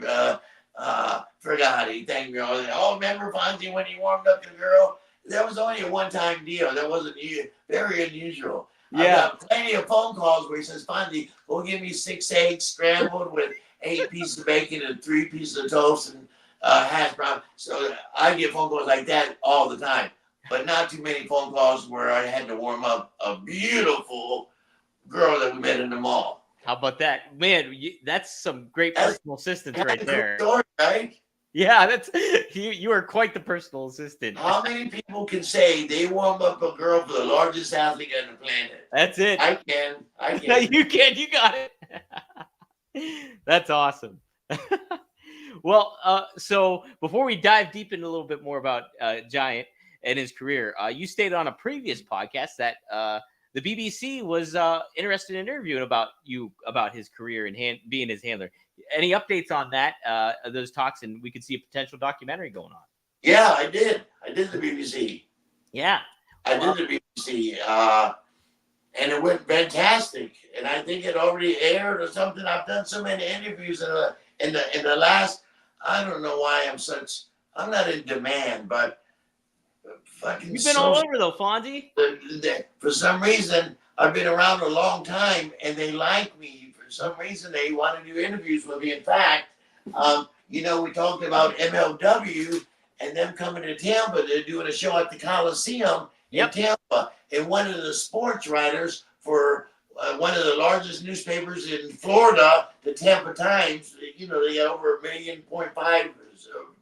forgot. He thanked me all that. "Oh, remember, Fonzie, when he warmed up the girl?" That was only a one-time deal. That wasn't very unusual. I've got plenty of phone calls where he says, "Fonzie, go give me 6 eggs scrambled with 8 pieces of bacon and 3 pieces of toast and hash brown." So I get phone calls like that all the time, but not too many phone calls where I had to warm up a beautiful girl that we met in the mall. How about that, man? That's some great personal assistance right there. Cool story, right? Yeah, that's you are quite the personal assistant. How many people can say they warm up a girl for the largest athlete on the planet? That's it. I can. You can. You got it. That's awesome. Well, so before we dive deep into a little bit more about Giant and his career, you stated on a previous podcast that the BBC was interested in interviewing about his career and being his handler. Any updates on that, those talks, and we could see a potential documentary going on? Yeah, I did. I did the BBC. Yeah. I did the BBC. And it went fantastic. And I think it already aired or something. I've done so many interviews in the last, I don't know why I'm not in demand, but fucking you've been all over though, Fonzie. For some reason, I've been around a long time and they like me. For some reason, they want to do interviews with me. In fact, we talked about MLW and them coming to Tampa. They're doing a show at the Coliseum in Tampa. And one of the sports writers for one of the largest newspapers in Florida, the Tampa Times, they got over 1.5 million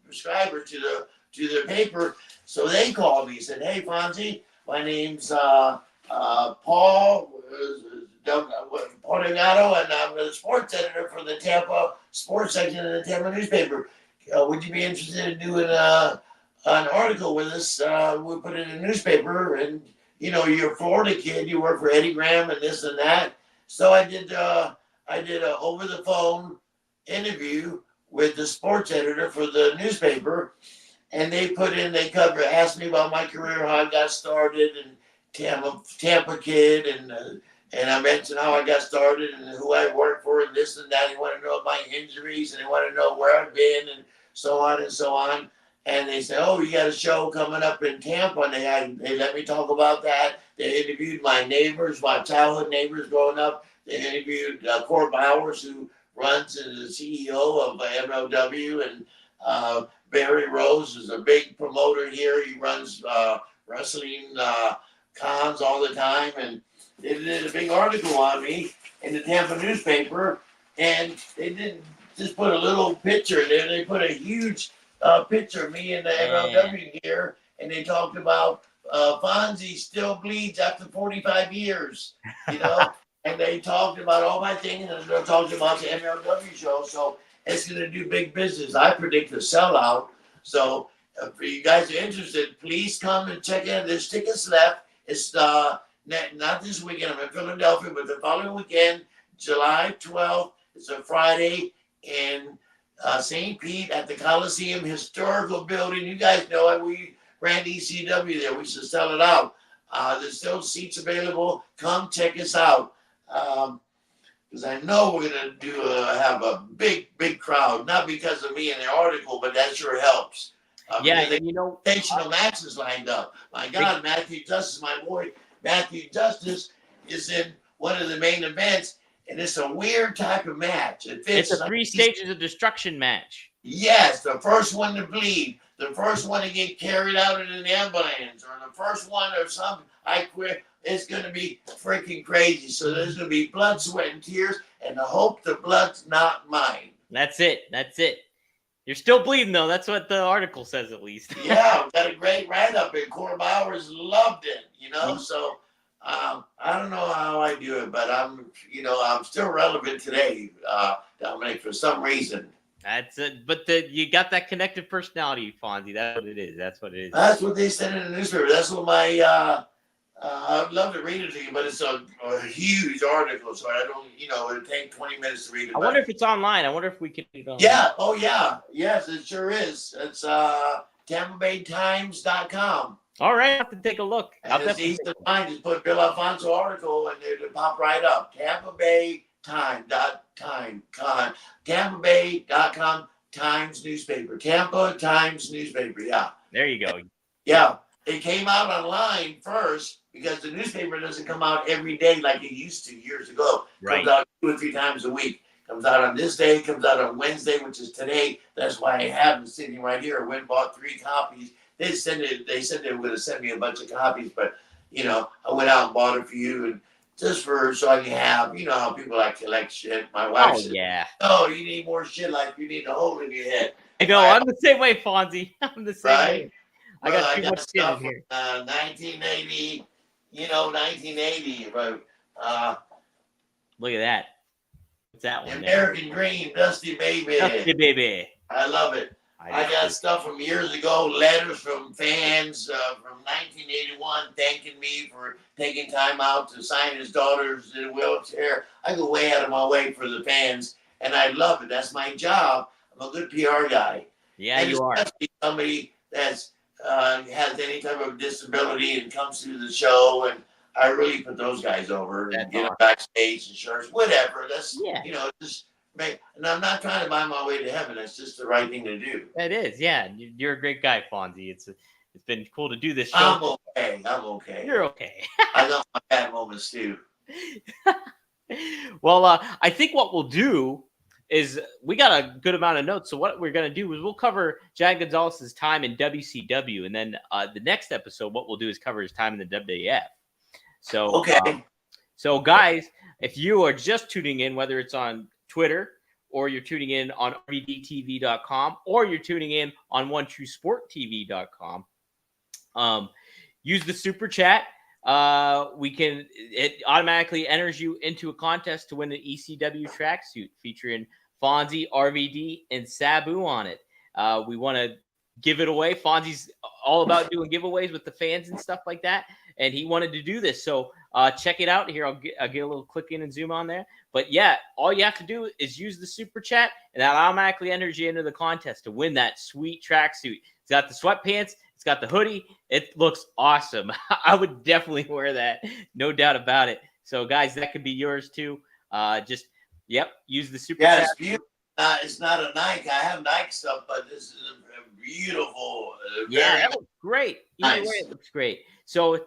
subscribers to their paper. So they called me and said, "Hey, Fonzie, my name's Paul Portagato, and I'm the sports editor for the Tampa sports section of the Tampa newspaper. Would you be interested in doing an article with us? We'll put it in a newspaper, and you're a Florida kid, you work for Eddie Graham and this and that. So I did a over the phone interview with the sports editor for the newspaper, and they asked me about my career, how I got started, and Tampa kid, and I mentioned how I got started and who I worked for and this and that. They want to know my injuries and they want to know where I've been and so on and so on. And they said, "Oh, you got a show coming up in Tampa." And they let me talk about that. They interviewed my neighbors, my childhood neighbors growing up. They interviewed Court Bowers, who runs and is the CEO of MLW, and Barry Rose is a big promoter here. He runs wrestling cons all the time, and they did a big article on me in the Tampa newspaper, and they didn't just put a little picture there. They put a huge picture of me in the MLW gear, and they talked about Fonzie still bleeds after 45 years, and they talked about all my things, and they talked about the MLW show. So it's going to do big business. I predict a sellout. So if you guys are interested, please come and check in. There's tickets left. It's not this weekend. I'm in Philadelphia, but the following weekend, July 12th, it's a Friday in St. Pete at the Coliseum Historical Building. You guys know it. We ran ECW there. We should sell it out. There's still seats available. Come check us out. Because I know we're going to have a big crowd. Not because of me in the article, but that sure helps. Sensational matches lined up. My God, Matthew Justice, my boy Matthew Justice, is in one of the main events, and it's a weird type of match. It's a 3 stages of destruction match. Yes, the first one to bleed, the first one to get carried out in an ambulance, or the first one or something. I quit. It's going to be freaking crazy. So there's going to be blood, sweat, and tears, and I hope the blood's not mine. That's it. You're still bleeding, though. That's what the article says, at least. Yeah, we got a great write-up, and Court Bowers loved it, So I don't know how I do it, but I'm still relevant today, Dominic, for some reason. That's it. But you got that connected personality, Fonzie. That's what it is. That's what they said in the newspaper. That's what my I'd love to read it to you, but it's a huge article, so I don't, it'll take 20 minutes to read it. I wonder if it's online. I wonder if we can read it online. Yeah. Oh, yeah. Yes, it sure is. It's TampaBayTimes.com. All right. I have to take a look. And it's easy to find. Just put Bill Alfonso article, and it'll pop right up. TampaBay.com, Times newspaper. Tampa Times newspaper, yeah. There you go. Yeah. It came out online first because the newspaper doesn't come out every day like it used to years ago. It comes out 2 or 3 times a week. Comes out on this day, comes out on Wednesday, which is today. That's why I have it sitting right here. I went and bought 3 copies. They said they were going to send me a bunch of copies, but I went out and bought a few, and just so I can have, how people like collect shit. My wife said, yeah. "Oh, you need more shit like you need a hole in your head." I know. I'm the same way, Fonzie. I'm the same way. I got too much stuff in here. 1980, 1980. But look at that. What's that one? American Dream, Dusty Baby. Dusty Baby. I love it. I got stuff from years ago, letters from fans from 1981 thanking me for taking time out to sign his daughter's in a wheelchair. I go way out of my way for the fans, and I love it. That's my job. I'm a good PR guy. Yeah, you are. Somebody that's has any type of disability and comes to the show, and I really put those guys over and get them backstage insurance, whatever. That's just make. And I'm not trying to buy my way to heaven. It's just the right thing to do. It is, yeah. You're a great guy, Fonzie. It's been cool to do this show. I'm okay. You're okay. I got my bad moments too. Well, I think what we'll do is we got a good amount of notes. So what we're going to do is we'll cover Giant Gonzalez's time in WCW. And then the next episode, what we'll do is cover his time in the WWF. So, okay. So guys, if you are just tuning in, whether it's on Twitter or you're tuning in on RVDTV.com or you're tuning in on OneTrueSportTV.com, use the super chat. It automatically enters you into a contest to win an ECW tracksuit featuring Fonzie, RVD, and Sabu on it. We want to give it away. Fonzie's all about doing giveaways with the fans and stuff like that, and he wanted to do this. So check it out here. I'll get a little click in and zoom on there. But yeah, all you have to do is use the super chat, and that automatically enters you into the contest to win that sweet tracksuit. It's got the sweatpants. It's got the hoodie. It looks awesome. I would definitely wear that. No doubt about it. So, guys, that could be yours too. Use the super chat. It's beautiful. It's not a Nike. I have Nike stuff, but this is a beautiful. That looks great. Either way, it looks great. So,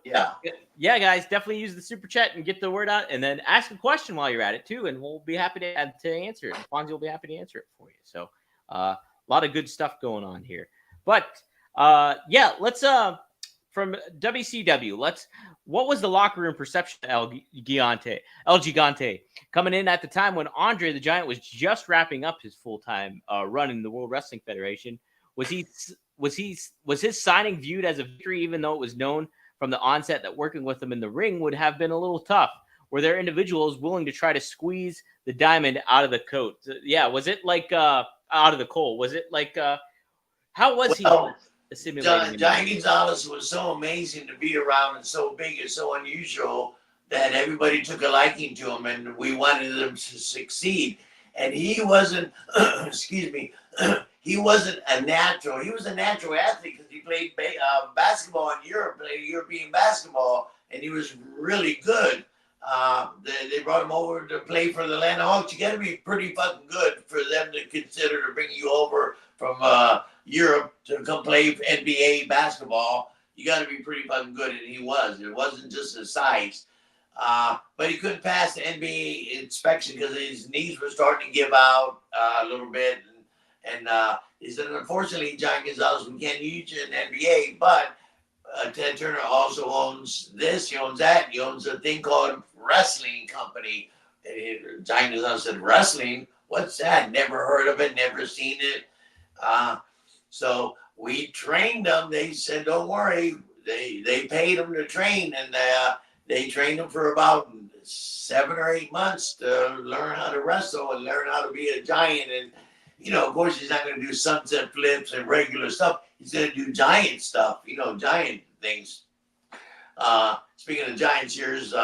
guys, definitely use the super chat and get the word out, and then ask a question while you're at it too, and we'll be happy to answer it. Fonzie will be happy to answer it for you. So, a lot of good stuff going on here. But let's from WCW. What was the locker room perception of El Gigante coming in at the time when Andre the Giant was just wrapping up his full-time run in the World Wrestling Federation? Was his signing viewed as a victory, even though it was known from the onset that working with him in the ring would have been a little tough? Were there individuals willing to try to squeeze the diamond out of the coat? Was it like out of the coal? Was it like how was he? Giant Gonzalez was so amazing to be around and so big and so unusual that everybody took a liking to him, and we wanted him to succeed. And he wasn't, he wasn't a natural. He was a natural athlete because he played basketball in Europe, played European basketball, and he was really good. They brought him over to play for the Atlanta Hawks. You got to be pretty fucking good for them to consider to bring you over from Europe to come play NBA basketball. You got to be pretty fucking good, and he was. It wasn't just his size. But he couldn't pass the NBA inspection because his knees were starting to give out a little bit. And he said, unfortunately, Giant Gonzalez, we can't use you in the NBA, but Ted Turner also owns this, he owns that, he owns a thing called wrestling company. And Giant Gonzalez said, wrestling? What's that? Never heard of it, never seen it. So we trained them. They said, don't worry. They paid them to train, and they trained them for about 7 or 8 months to learn how to wrestle and learn how to be a giant. And, of course, he's not going to do sunset flips and regular stuff. He's going to do giant stuff, giant things. Speaking of giants, here's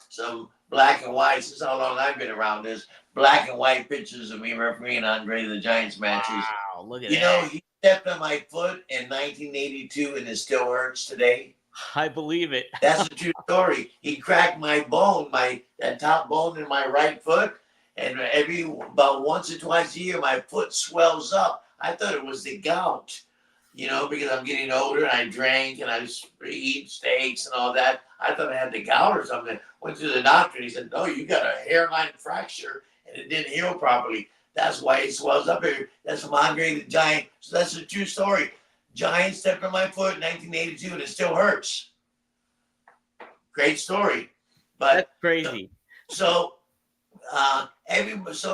some black and white. This is how long I've been around this. Black and white pictures of me refereeing Andre the Giant's matches. Wow, look at that. He stepped on my foot in 1982 and it still hurts today. I believe it. That's a true story. He cracked my bone, that top bone in my right foot, and about once or twice a year, my foot swells up. I thought it was the gout, because I'm getting older and I drank and I eat steaks and all that. I thought I had the gout or something. Went to the doctor and he said, no, you got a hairline fracture and it didn't heal properly. That's why it swells up here. That's from Andre the Giant. So that's a true story. Giant stepped on my foot in 1982 and it still hurts. Great story. But that's crazy. So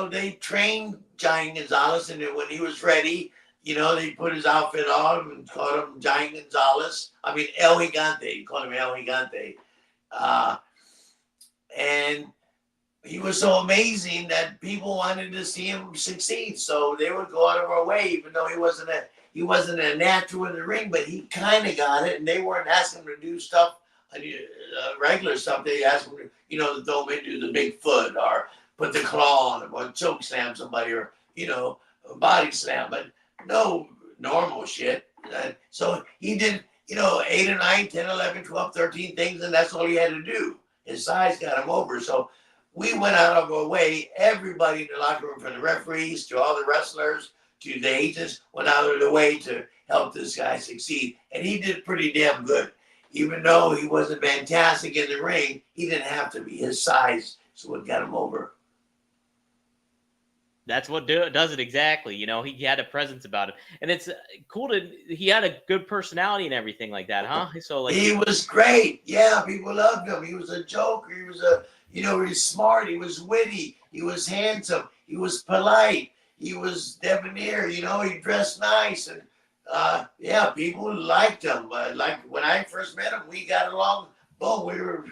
they trained Giant Gonzalez, and when he was ready, they put his outfit on and called him Giant Gonzalez. I mean, El Gigante. Called him El Gigante. And he was so amazing that people wanted to see him succeed. So they would go out of our way, even though he wasn't a natural in the ring, but he kind of got it. And they weren't asking him to do stuff, regular stuff. They asked him to throw him into the big foot or put the claw on him or choke slam somebody or, body slam, but no normal shit. So he did, 8 or 9, 10, 11, 12, 13 things, and that's all he had to do. His size got him over. So we went out of our way. Everybody in the locker room, from the referees to all the wrestlers to the agents, went out of the way to help this guy succeed. And he did pretty damn good. Even though he wasn't fantastic in the ring, he didn't have to be. His size is what got him over. That's what does it exactly. He had a presence about it, and it's cool he had a good personality and everything like that, huh? So he was great. Yeah, people loved him. He was a joker. He was he was smart. He was witty. He was handsome. He was polite. He was debonair. He dressed nice, and people liked him. Like when I first met him, we got along. Boom, we were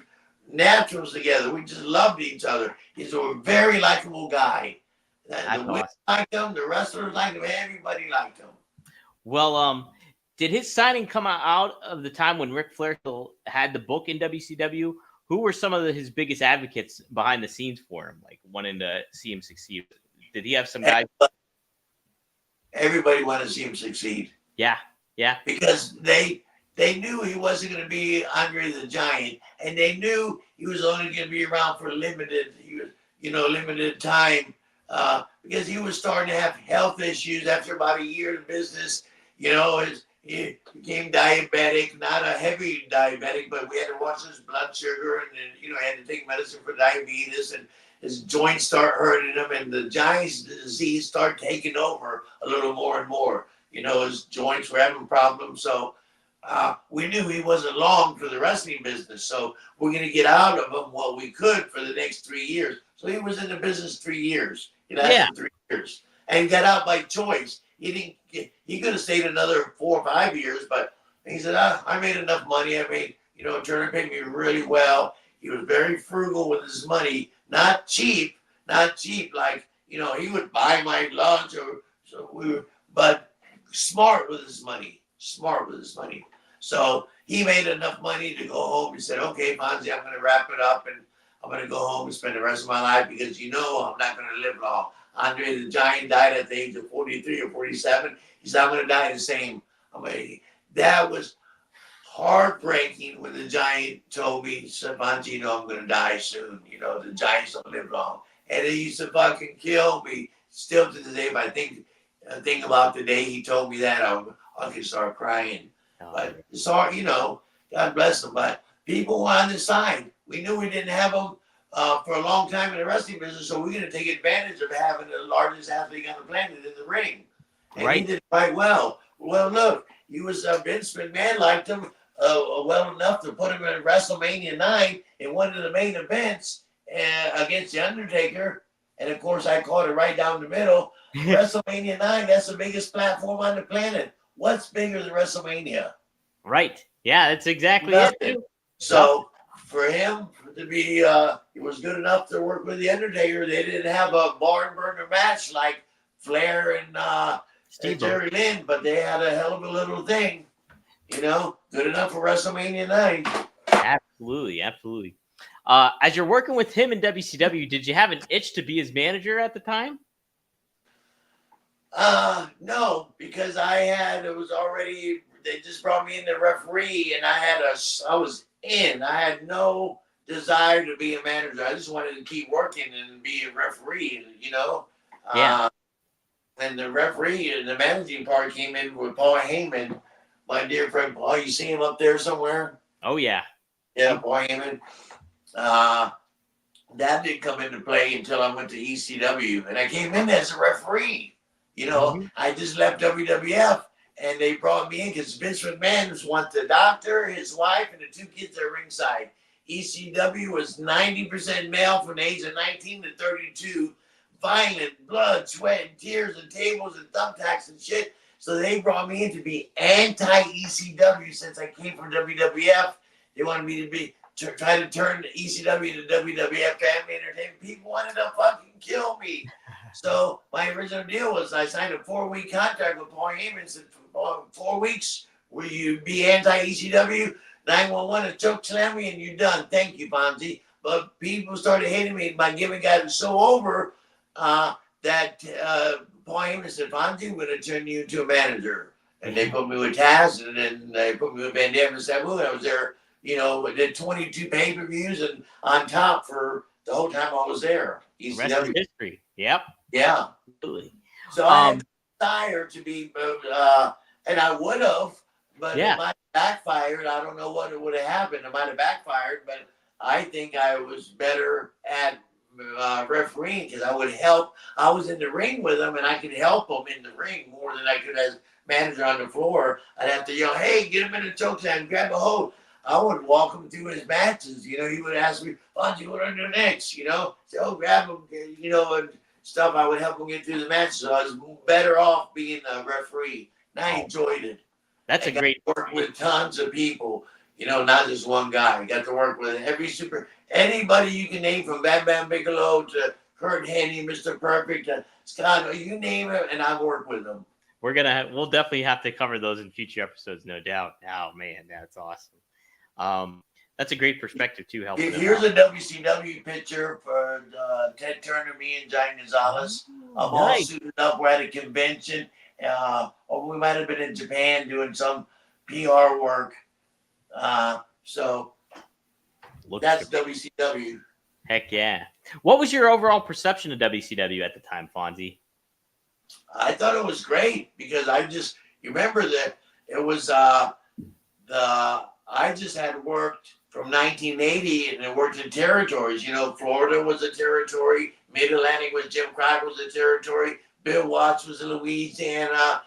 naturals together. We just loved each other. He's a very likable guy. The women liked him, the wrestlers liked him, everybody liked him. Well, did his signing come out of the time when Ric Flair still had the book in WCW? Who were some of his biggest advocates behind the scenes for him, like wanting to see him succeed? Did he have some guys? Everybody wanted to see him succeed. Yeah. Because they knew he wasn't going to be Andre the Giant, and they knew he was only going to be around for limited time, because he was starting to have health issues after about a year in business. He became diabetic, not a heavy diabetic, but we had to watch his blood sugar, and then, had to take medicine for diabetes, and his joints start hurting him, and the Giant's disease started taking over a little more and more. His joints were having problems, so we knew he wasn't long for the wrestling business. So we're going to get out of him what we could for the next 3 years. So he was in the business 3 years. He lasted 3 years and got out by choice. He could have stayed another 4 or 5 years, but he said, I made enough money. Turner paid me really well. He was very frugal with his money, not cheap, like, he would buy my lunch but smart with his money. So he made enough money to go home. He said, okay, Fonzie, I'm going to wrap it up, and I'm going to go home and spend the rest of my life, because I'm not going to live long. Andre the Giant died at the age of 43 or 47. He said, I'm going to die the same. That was heartbreaking when the Giant told me, Fonzie, I'm going to die soon. The Giants don't live long. And it used to fucking kill me. Still to this day, if I think about the day he told me that, I could start crying. But it's hard, God bless him. But people were on his side. We knew we didn't have him for a long time in the wrestling business, so we're going to take advantage of having the largest athlete on the planet in the ring. And he did quite well. Well, look, he was Vince McMahon liked him well enough to put him in WrestleMania 9 in one of the main events against The Undertaker. And, of course, I caught it right down the middle. WrestleMania 9, that's the biggest platform on the planet. What's bigger than WrestleMania? Right. Yeah, that's exactly Nothing. it. So for him to be, he was good enough to work with The Undertaker. They didn't have a barn burner match like Flair and Jerry Lynn, but they had a hell of a little thing. Good enough for WrestleMania 9. Absolutely. As you're working with him in WCW, did you have an itch to be his manager at the time? No, because they just brought me in the referee, and I was in. I had no desire to be a manager. I just wanted to keep working and be a referee, Yeah. And the referee and the managing part came in with Paul Heyman, my dear friend Paul. You see him up there somewhere? Oh, yeah. Yeah, Paul Heyman. That didn't come into play until I went to ECW, and I came in as a referee. I just left WWF, and they brought me in because Vince McMahon wanted the doctor, his wife, and the 2 kids at ringside. ECW was 90% male from the age of 19 to 32. Violent, blood, sweat, and tears, and tables, and thumbtacks, and shit. So they brought me in to be anti-ECW since I came from WWF. They wanted me to try to turn ECW to WWF family entertainment. People wanted to fucking kill me. So my original deal was I signed a 4-week contract with Paul Heyman. Said, for 4 weeks, will you be anti-ECW? 911 and choke slam me, and you're done. Thank you, Fonzie. But people started hating me. My gimmick got so over that Paul Heyman said, Fonzie, we're going to turn you into a manager. And they put me with Taz, and then they put me with Van Dam and Sabu. I was there, did 22 pay-per-views and on top for the whole time I was there. The rest of history. Yep. Yeah. Absolutely. So I had desire to be, and I would have, but it might have backfired. I don't know what would have happened. It might have backfired, but I think I was better at refereeing because I would help. I was in the ring with them, and I could help them in the ring more than I could as manager on the floor. I'd have to yell, hey, get him in the choke slam, grab a hold. I would walk him through his matches. He would ask me, Fonzie, what do I do next? Say, oh, grab him, and stuff. I would help him get through the match. So I was better off being a referee. And I enjoyed it. That's a great work with tons of people, not just one guy. I got to work with anybody you can name, from Bam Bam Bigelow to Kurt Hennig, Mr. Perfect, to Scott, you name it, and I've worked with them. we'll definitely have to cover those in future episodes, no doubt. Oh man, that's awesome. That's a great perspective too, helping them Here's out. a WCW picture for Ted Turner, me, and Giant Gonzalez. I'm all Nice. suited up. We're at a convention. Or we might have been in Japan doing some PR work. So that's WCW. Heck yeah. What was your overall perception of WCW at the time, Fonzie? I thought it was great because you remember that it was I just had worked from 1980 and I worked in territories. Florida was a territory, Mid Atlantic was Jim Crockett was a territory, Bill Watts was in Louisiana,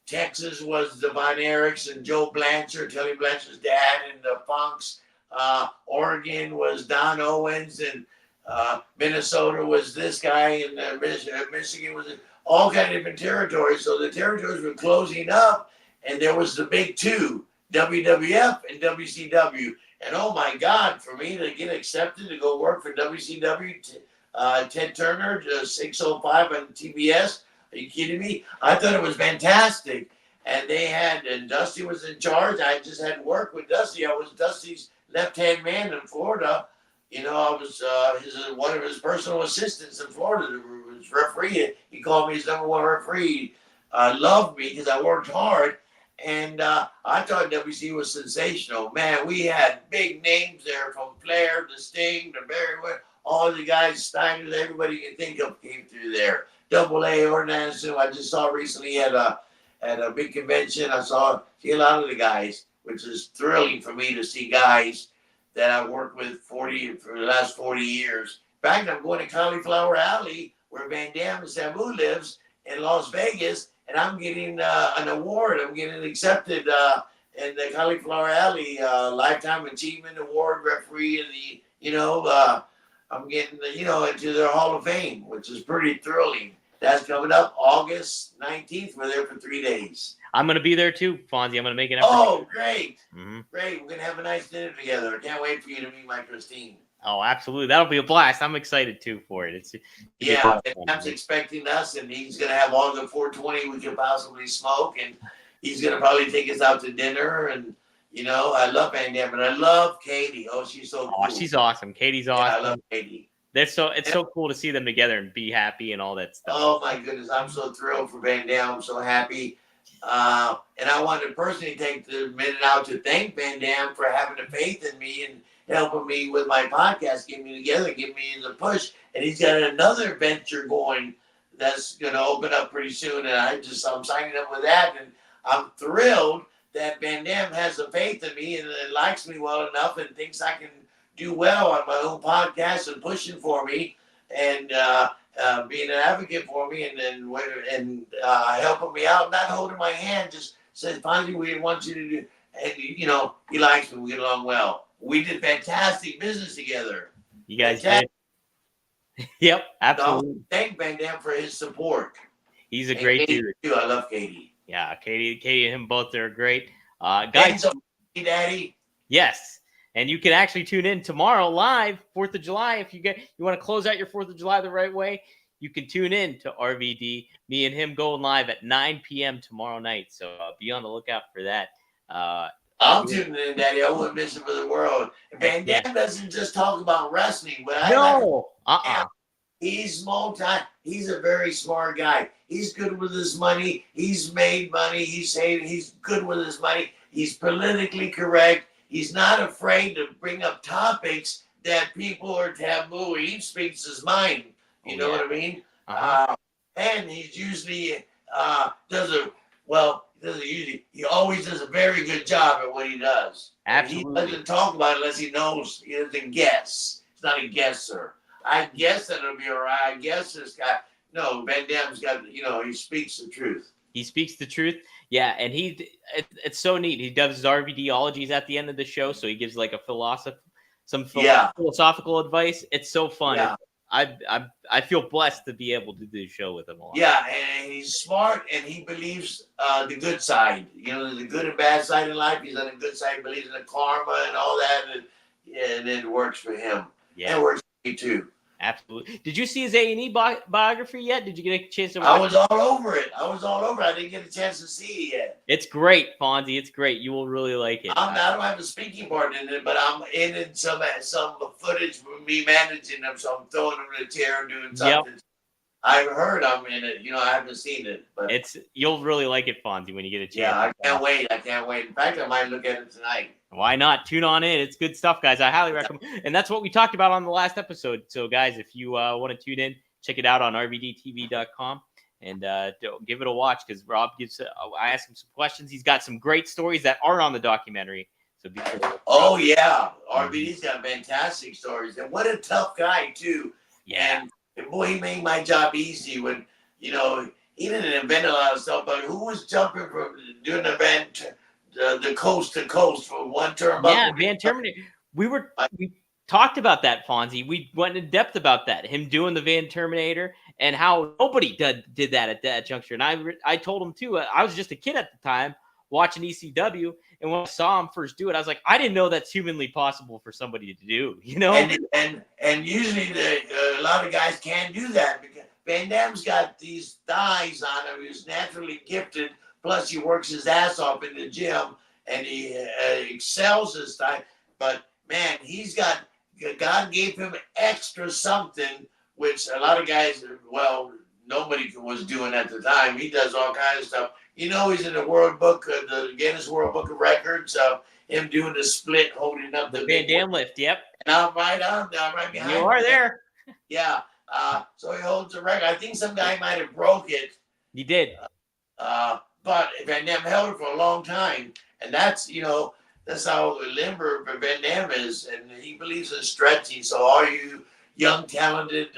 Texas was the Von Erichs and Joe Blanchard, Telly Blanchard's dad, and the Funks. Oregon was Don Owens, and Minnesota was this guy, and Michigan was all kind of different territories. So the territories were closing up, and there was the big two, WWF and WCW. And oh my God, for me to get accepted to go work for WCW, Ted Turner, 605 on TBS, are you kidding me? I thought it was fantastic. And Dusty was in charge. I just had worked with Dusty. I was Dusty's left-hand man in Florida. I was one of his personal assistants in Florida. Was referee. He called me his number one referee. Loved me because I worked hard. And I thought WC was sensational. Man, we had big names there from Flair to Sting to Barry Windham. All the guys, Steiner, everybody you can think of came through there. Double A, Ordonez, who I just saw recently at a big convention. I see a lot of the guys, which is thrilling for me to see guys that I've worked with for the last 40 years. In fact, I'm going to Cauliflower Alley, where Van Damme and Sabu lives in Las Vegas, and I'm getting an award. I'm getting accepted in the Cauliflower Alley Lifetime Achievement Award referee, and I'm getting into their Hall of Fame, which is pretty thrilling. That's coming up August 19th. We're there for 3 days. I'm going to be there too, Fonzie. I'm going to make an effort. Oh, great. Mm-hmm. Great. We're going to have a nice dinner together. I can't wait for you to meet my Christine. Oh, absolutely. That'll be a blast. I'm excited too for it. Sam's expecting us, and he's going to have all the 420 we can possibly smoke, and he's going to probably take us out to dinner. And, I love Van Damme, and I love Katie. Oh, she's so cool. Oh, she's awesome. Katie's awesome. I love Katie. It's so cool to see them together and be happy and all that stuff. Oh my goodness, I'm so thrilled for Van Damme. I'm so happy. And I wanted to personally take the minute out to thank Van Damme for having the faith in me and helping me with my podcast, getting me together, giving me the push. And he's got another venture going that's going to open up pretty soon. And I'm signing up with that. And I'm thrilled that Van Damme has the faith in me and likes me well enough and thinks I can do well on my own podcast and pushing for me and being an advocate for me and helping me out, not holding my hand, just says, Fonzie, we want you to do, and he likes me, we get along well. We did fantastic business together. You guys did. Yep, absolutely. So, thank Van Damme for his support. He's a great dude. Too. I love Katie. Yeah, Katie and him both are great. Guys, Daddy. Yes. And you can actually tune in tomorrow live, 4th of July. If you want to close out your 4th of July the right way, you can tune in to RVD. Me and him going live at 9 p.m. tomorrow night. So be on the lookout for that. I'm tuning in, Daddy. I wouldn't miss it for the world. Van Damme doesn't just talk about wrestling, but he's a very smart guy. He's good with his money. He's made money. He's good with his money. He's politically correct. He's not afraid to bring up topics that people are taboo. He speaks his mind. You know what I mean? And he's usually he always does a very good job at what he does. Absolutely. He doesn't talk about it unless he knows. He doesn't guess. He's not a guesser. I guess that it'll be all right. I guess this guy. No, Van Damme's got, he speaks the truth. He speaks the truth. Yeah, and it's so neat. He does his RVDologies at the end of the show, so he gives like a philosophical advice. It's so fun. Yeah. I feel blessed to be able to do the show with him a lot. Yeah, and he's smart, and he believes the good side. The good and bad side in life. He's on the good side, believes in the karma and all that, and it works for him. Yeah, it works for me too. Absolutely. Did you see his A&E biography yet? Did you get a chance to watch I was all over it. I didn't get a chance to see it yet. It's great, Fonzie. It's great. You will really like it. I don't have a speaking part in it, but I'm in some footage of me managing them, so I'm throwing them in a chair and doing something. Yep. I've heard I'm in it. I haven't seen it, but you'll really like it, Fonzie, when you get a chance. Yeah, I can't wait. In fact, I might look at it tonight. Why not? Tune on in. It's good stuff, guys. I highly recommend. And that's what we talked about on the last episode. So, guys, if you want to tune in, check it out on rvdtv.com and give it a watch, because Rob I asked him some questions. He's got some great stories that aren't on the documentary. So be sure. Oh, yeah. RVD's got fantastic stories. And what a tough guy, too. Yeah. And boy, he made my job easy when, he didn't invent a lot of stuff, but who was jumping from doing an event the coast to coast from one turnbuckle? Yeah, Van Terminator. We talked about that, Fonzie. We went in depth about that. Him doing the Van Terminator and how nobody did that at that juncture. And I told him too. I was just a kid at the time watching ECW, and when I saw him first do it, I was like, I didn't know that's humanly possible for somebody to do. And usually a lot of guys can't do that because Van Damme's got these thighs on him. He's naturally gifted. Plus, he works his ass off in the gym, and he excels his time. But, man, God gave him extra something, which a lot of guys, nobody was doing at the time. He does all kinds of stuff. He's in the World Book, the Guinness World Book of Records of him doing the split, holding up the Van Damme lift. Yep. And I'm right behind him. You are there. Yeah. So he holds the record. I think some guy might have broke it. He did. But Van Damme held it for a long time. And that's how limber Van Damme is. And he believes in stretching. So all you young, talented,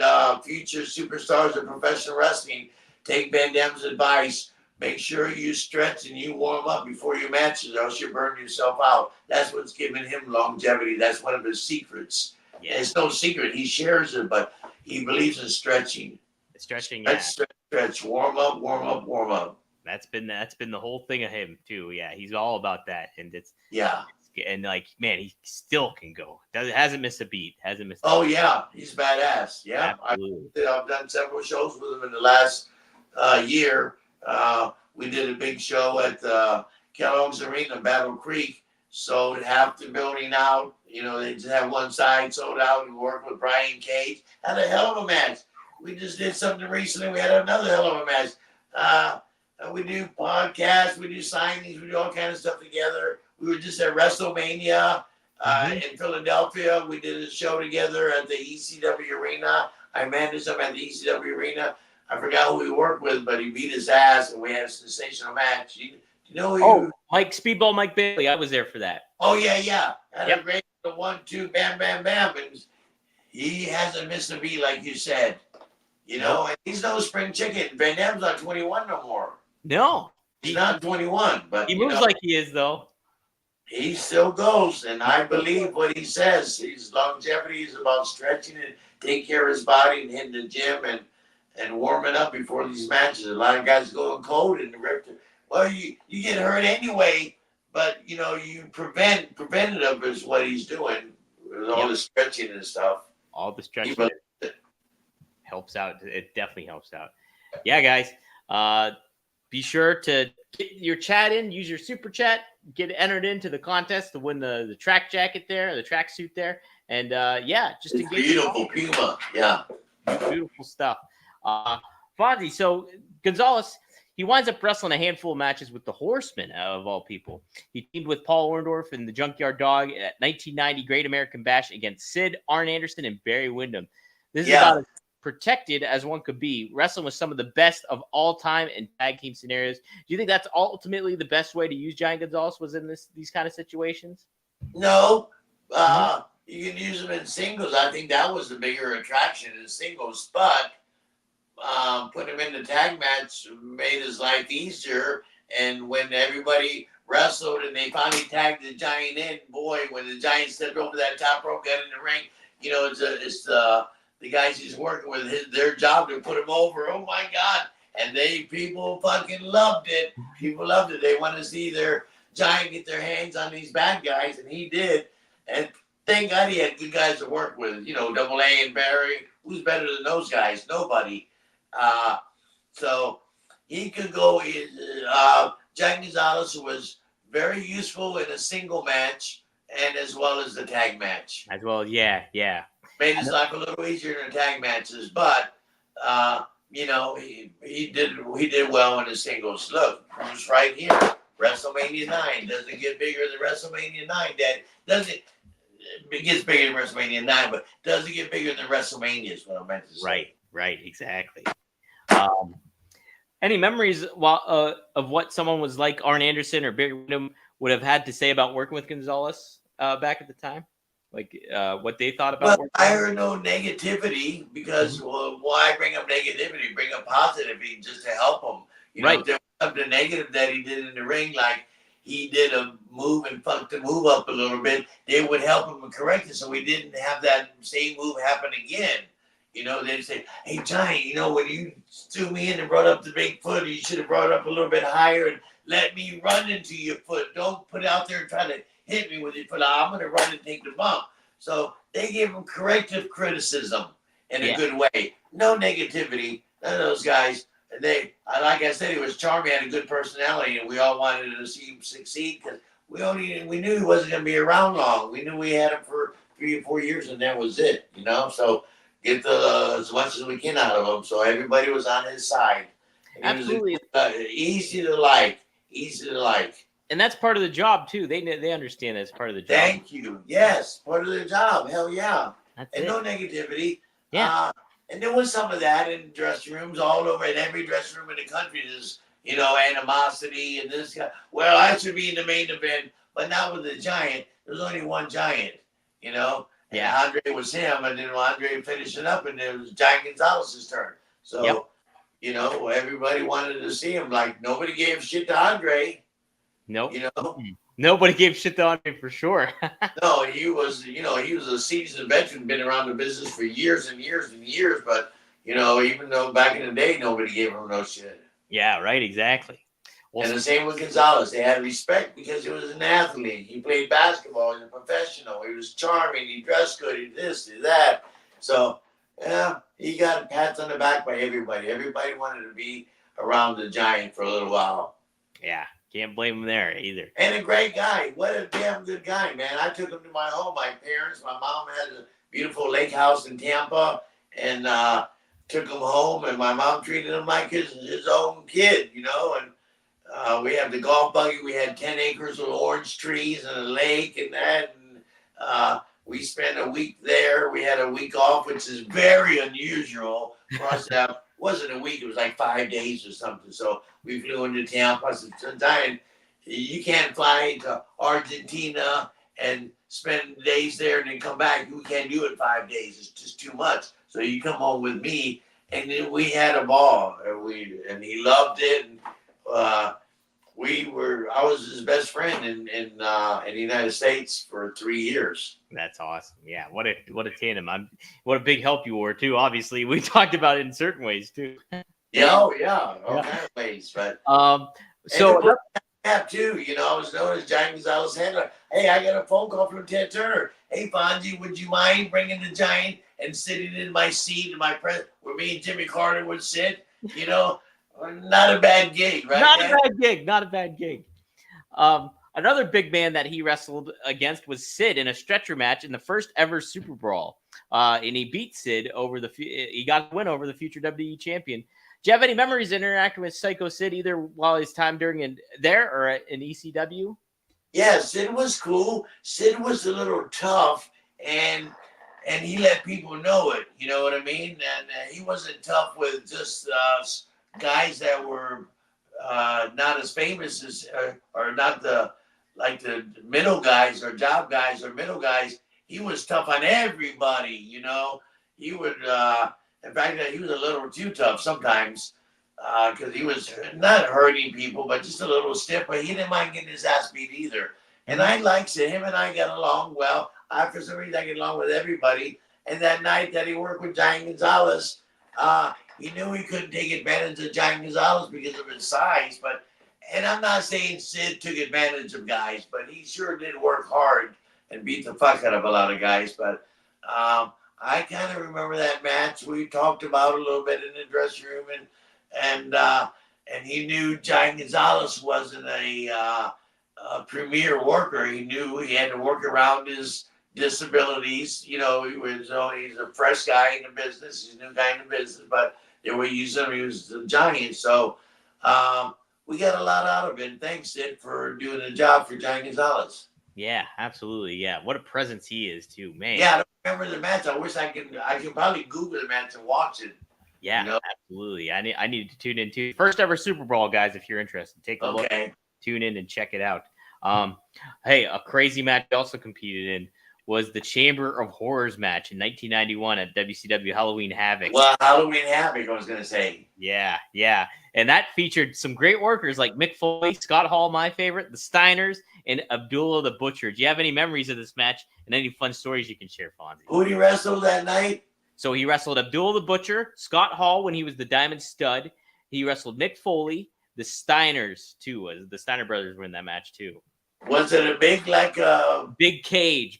future superstars of professional wrestling, take Van Damme's advice. Make sure you stretch and you warm up before your matches, or else you burn yourself out. That's what's giving him longevity. That's one of his secrets. Yeah. It's no secret. He shares it, but he believes in stretching. Stretching, yeah. Stretch. Warm up. That's been the whole thing of him too. Yeah, he's all about that, and and man, he still can go. Hasn't missed a beat. Yeah, he's badass. Yeah, I've done several shows with him in the last year. We did a big show at Kellogg's Arena, Battle Creek. Sold half the building out. They just have one side sold out. We worked with Brian Cage. Had a hell of a match. We just did something recently. We had another hell of a match. We do podcasts. We do signings. We do all kinds of stuff together. We were just at WrestleMania in Philadelphia. We did a show together at the ECW Arena. I managed him at the ECW Arena. I forgot who we worked with, but he beat his ass, and we had a sensational match. Mike Bailey. I was there for that. Oh, yeah. Had a great 1-2, bam, bam, bam. And he hasn't missed a beat, like you said. And he's no spring chicken. Van Damme's not 21 no more. No. He's not 21, but he moves like he is, though. He still goes, and I believe what he says. His longevity is about stretching and taking care of his body and hitting the gym and warming up before these matches. A lot of guys going cold in the rip. Well, you get hurt anyway, but you preventative is what he's doing with all the stretching and stuff. All the stretching helps out. It definitely helps out. Yeah, guys. Be sure to get your chat in. Use your super chat. Get entered into the contest to win the track jacket there, the track suit there, and just to get beautiful Puma. Yeah, beautiful stuff. Fonzie, so Gonzalez, he winds up wrestling a handful of matches with the Horsemen, of all people. He teamed with Paul Orndorff and the Junkyard Dog at 1990 Great American Bash against Sid, Arn Anderson, and Barry Windham. This is about as protected as one could be, wrestling with some of the best of all time in tag team scenarios. Do you think that's ultimately the best way to use Giant Gonzalez was in these kind of situations? No. You can use them in singles. I think that was the bigger attraction in singles, but putting him in the tag match made his life easier. And when everybody wrestled and they finally tagged the Giant in, boy, when the Giant stepped over that top rope, got in the ring, it's the guys he's working with, their job to put him over. Oh my God. And people fucking loved it. People loved it. They want to see their Giant get their hands on these bad guys, and he did. And thank God he had good guys to work with. You know, Double A and Barry. Who's better than those guys? Nobody. Uh, so he could go. Giant Gonzalez was very useful in a single match and as well as the tag match. As well, yeah, yeah. Made his life a little easier in the tag matches, but you know, he did well in the singles. Look, who's right here? WrestleMania 9 doesn't get bigger than WrestleMania 9. That doesn't it gets bigger than WrestleMania 9, but doesn't get bigger than WrestleMania is what I meant to say. Right, exactly. Any memories of what someone was like Arn Anderson or Barry Windham would have had to say about working with Gonzalez back at the time? Like what they thought about Well, working I with him? heard no negativity because why bring up negativity? Bring up positivity just to help him. You know, if there was something negative that he did in the ring, like he did a move and fucked the move up a little bit, they would help him and correct it so we didn't have that same move happen again. You know, they'd say, hey, Giant, you know, when you threw me in and brought up the big foot, you should have brought it up a little bit higher and let me run into your foot. Don't put it out there and try to hit me with your foot. I'm going to run and take the bump. So they gave him corrective criticism in a good way. No negativity. None of those guys. They, like I said, he was charming, had a good personality, and we all wanted to see him succeed because we knew he wasn't going to be around long. We knew we had him for 3 or 4 years, and that was it. You know, so get as much as we can out of him. So everybody was on his side. And Absolutely, easy to like. And that's part of the job too. They understand that's part of the job. Thank you. Yes, part of the job. Hell yeah. That's and it. No negativity. Yeah. And there was some of that in dressing rooms all over. In every dressing room in the country, there's animosity and this guy. Well, I should be in the main event, but not with the Giant. There's only one Giant. You know. And Andre was him, and then Andre finished it up, and it was Giant Gonzalez's turn. So, everybody wanted to see him. Like nobody gave shit to Andre. Nope. You know. Nobody gave shit to Andre for sure. No, he was a seasoned veteran, been around the business for years and years and years. But, even though back in the day, nobody gave him no shit. Yeah, right, exactly. Well, and the same with Gonzalez. They had respect because he was an athlete. He played basketball. He was a professional. He was charming. He dressed good. He this, he that. So, he got pats on the back by everybody. Everybody wanted to be around the Giant for a little while. Yeah. Can't blame him there either. And a great guy. What a damn good guy, man. I took him to my home. My parents, my mom had a beautiful lake house in Tampa and took him home. And my mom treated him like his own kid, And we have the golf buggy. We had 10 acres of orange trees and a lake and that. And we spent a week there. We had a week off, which is very unusual for us to have. Wasn't a week, it was like 5 days or something. So we flew into Tampa. I said, Giant, you can't fly to Argentina and spend days there and then come back. We can't do it 5 days. It's just too much. So you come home with me. And then we had a ball. And he loved it. And, I was his best friend in the United States for 3 years. That's awesome. Yeah, what a tandem. What a big help you were too. Obviously, we talked about it in certain ways too. All kind of ways. But so too, I was known as Giant Gonzalez handler. Hey, I got a phone call from Ted Turner. Hey, Fonzie, would you mind bringing the Giant and sitting in my seat in my press where me and Jimmy Carter would sit? Not a bad gig, right? Not a bad gig. Another big man that he wrestled against was Sid in a stretcher match in the first ever Super Brawl. And he beat Sid he got a win over the future WWE champion. Do you have any memories interacting with Psycho Sid either while his time during there or in ECW? Yeah, Sid was cool. Sid was a little tough and he let people know it. You know what I mean? And he wasn't tough with just guys that were not as famous as or not the middle guys or job guys or middle guys. He was tough on everybody. He would in fact he was a little too tough sometimes because he was not hurting people but just a little stiff, but he didn't mind getting his ass beat either. And I liked it. Him and I got along well. For some reason I get along with everybody. And that night that he worked with Giant Gonzalez, he knew he couldn't take advantage of Giant Gonzalez because of his size, and I'm not saying Sid took advantage of guys, but he sure did work hard and beat the fuck out of a lot of guys. But I kind of remember that match. We talked about it a little bit in the dressing room, and he knew Giant Gonzalez wasn't a premier worker. He knew he had to work around his disabilities. He's a fresh guy in the business. He's a new guy in the business, but they were using him. He was the Giant. So we got a lot out of it. And thanks, Sid, for doing the job for Giant Gonzalez. Yeah, absolutely. Yeah, what a presence he is too, man. Yeah, I don't remember the match. I wish I could probably Google the match and watch it. Yeah, absolutely. I need to tune in too. First ever Super Bowl, guys. If you're interested, take a look, tune in and check it out. Hey, a crazy match I also competed in was the Chamber of Horrors match in 1991 at WCW Halloween Havoc. Well, Halloween Havoc, I was going to say. Yeah. And that featured some great workers like Mick Foley, Scott Hall, my favorite, the Steiners, and Abdullah the Butcher. Do you have any memories of this match and any fun stories you can share, Fonzie? Who did he wrestle that night? So he wrestled Abdullah the Butcher, Scott Hall when he was the Diamond Stud. He wrestled Mick Foley, the Steiners, too. The Steiner brothers were in that match, too. Was it a big, big cage?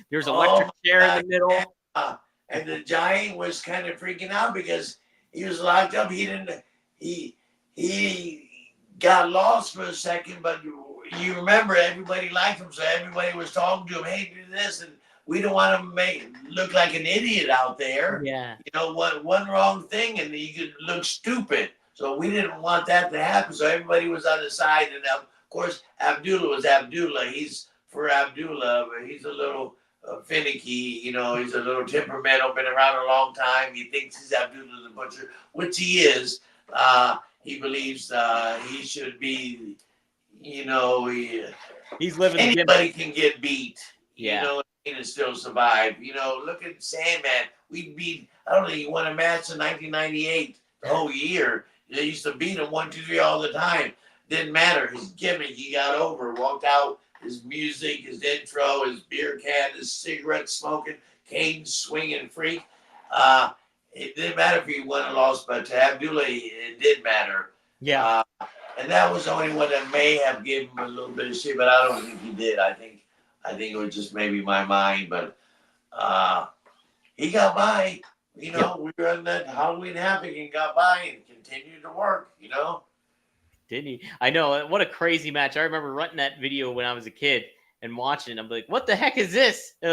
There's an electric chair in the middle. And the Giant was kind of freaking out because he was locked up. He got lost for a second, but you remember everybody liked him, so everybody was talking to him, hey, do this, and we don't want to look like an idiot out there. Yeah. One wrong thing, and you could look stupid. So we didn't want that to happen, so everybody was on the side, and of course, Abdullah was Abdullah. He's a little finicky, he's a little temperamental, been around a long time. He thinks he's Abdullah the Butcher, which he is. He believes he should be, he's living. Anybody can get beat, yeah. And still survive. Look at Sandman. I don't think he won a match in 1998 the whole year. They used to beat him 1, 2, 3 all the time. Didn't matter. His gimmick, he got over, walked out, his music, his intro, his beer can, his cigarette smoking, cane swinging freak. It didn't matter if he won or lost, but to Abdullah, it did matter. Yeah. And that was the only one that may have given him a little bit of shit, but I don't think he did. I think it was just maybe my mind, but he got by. We were on that Halloween Havoc and got by and continued to work, Didn't he? I know. What a crazy match. I remember renting that video when I was a kid and watching it. I'm like, what the heck is this? And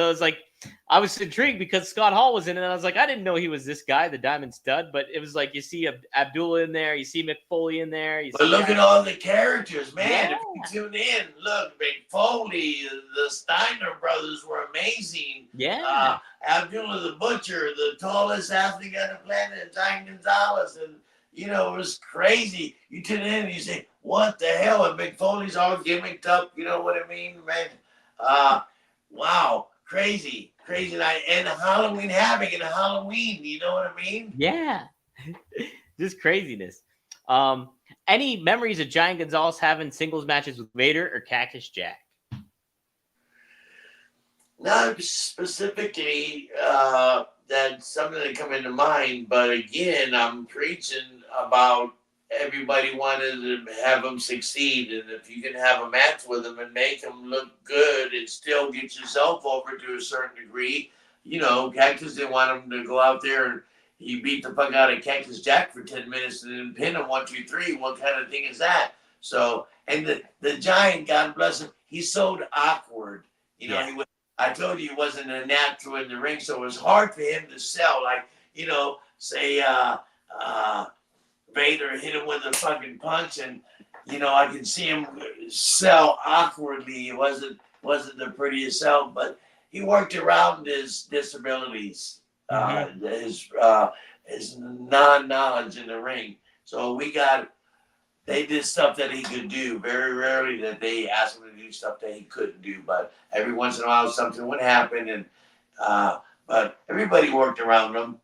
I was intrigued because Scott Hall was in it. And I was like, I didn't know he was this guy, the Diamond Stud. But it was like, you see Abdullah in there. You see Mick Foley in there. But look at all the characters, man. Yeah. If you tune in, look, Mick Foley, the Steiner brothers were amazing. Yeah. Abdullah the Butcher, the tallest athlete on the planet, Giant Gonzalez. And it was crazy. You tune in and you say, what the hell? And Mick Foley's all gimmicked up. You know what I mean, man? Wow. Crazy night. And Halloween Havoc and Halloween. You know what I mean? Yeah. Just craziness. Any memories of Giant Gonzalez having singles matches with Vader or Cactus Jack? Not specifically that's something that come into mind, but again, I'm preaching about everybody wanted to have them succeed, and if you can have a match with them and make them look good and still get yourself over to a certain degree, Cactus didn't want him to go out there and he beat the fuck out of Cactus Jack for 10 minutes and then pin him 1, 2, 3. What kind of thing is that? So, and the Giant, God bless him, he's so awkward. I told you he wasn't a natural in the ring, so it was hard for him to sell. Say Vader hit him with a fucking punch, and I can see him sell awkwardly. It wasn't the prettiest sell, but he worked around his disabilities, his non-knowledge in the ring. So they did stuff that he could do. Very rarely that they asked him to do stuff that he couldn't do, but every once in a while something would happen, and but everybody worked around him.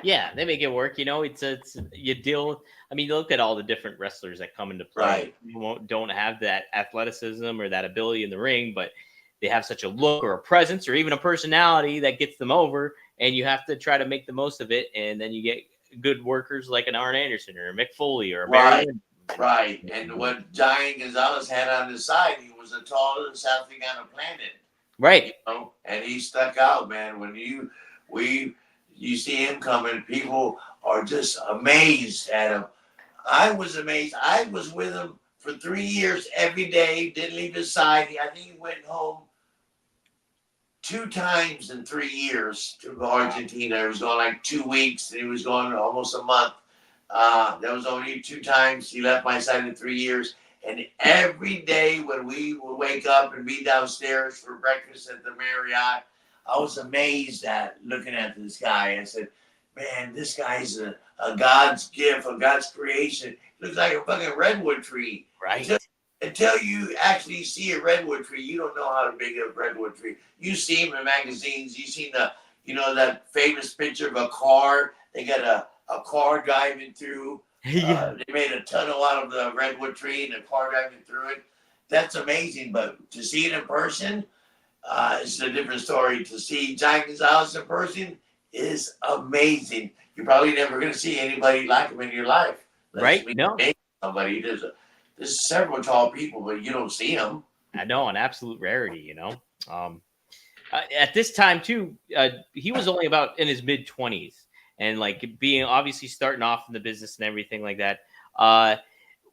Yeah, they make it work. It's you deal. I mean, look at all the different wrestlers that come into play. Right. You don't have that athleticism or that ability in the ring, but they have such a look or a presence or even a personality that gets them over, and you have to try to make the most of it. And then you get good workers like an Arn Anderson or a Mick Foley or a Barry. Right. And what Giant Gonzalez had on his side, he was the tallest athlete on the planet. Right. You know, and he stuck out, man. When you see him coming, people are just amazed at him. I was amazed. I was with him for 3 years every day, didn't leave his side. I think he went home 2 times in 3 years to Argentina. He was gone like 2 weeks, and he was gone almost a month. That was only 2 times. He left my side in 3 years. And every day when we would wake up and be downstairs for breakfast at the Marriott, I was amazed at looking at this guy. I said, man, this guy's a God's gift, a God's creation. He looks like a fucking redwood tree. Right. Until you actually see a redwood tree, you don't know how big a redwood tree. You see him in magazines. You seen that famous picture of a car. They got a car driving through. Yeah. They made a tunnel out of the redwood tree and a car driving through it. That's amazing. But to see it in person, it's a different story. To see Giant Gonzalez in person is amazing. You're probably never going to see anybody like him in your life. Right? No. Somebody. There's several tall people, but you don't see them. I know, an absolute rarity, At this time, too, he was only about in his mid-20s. And like being obviously starting off in the business and everything like that.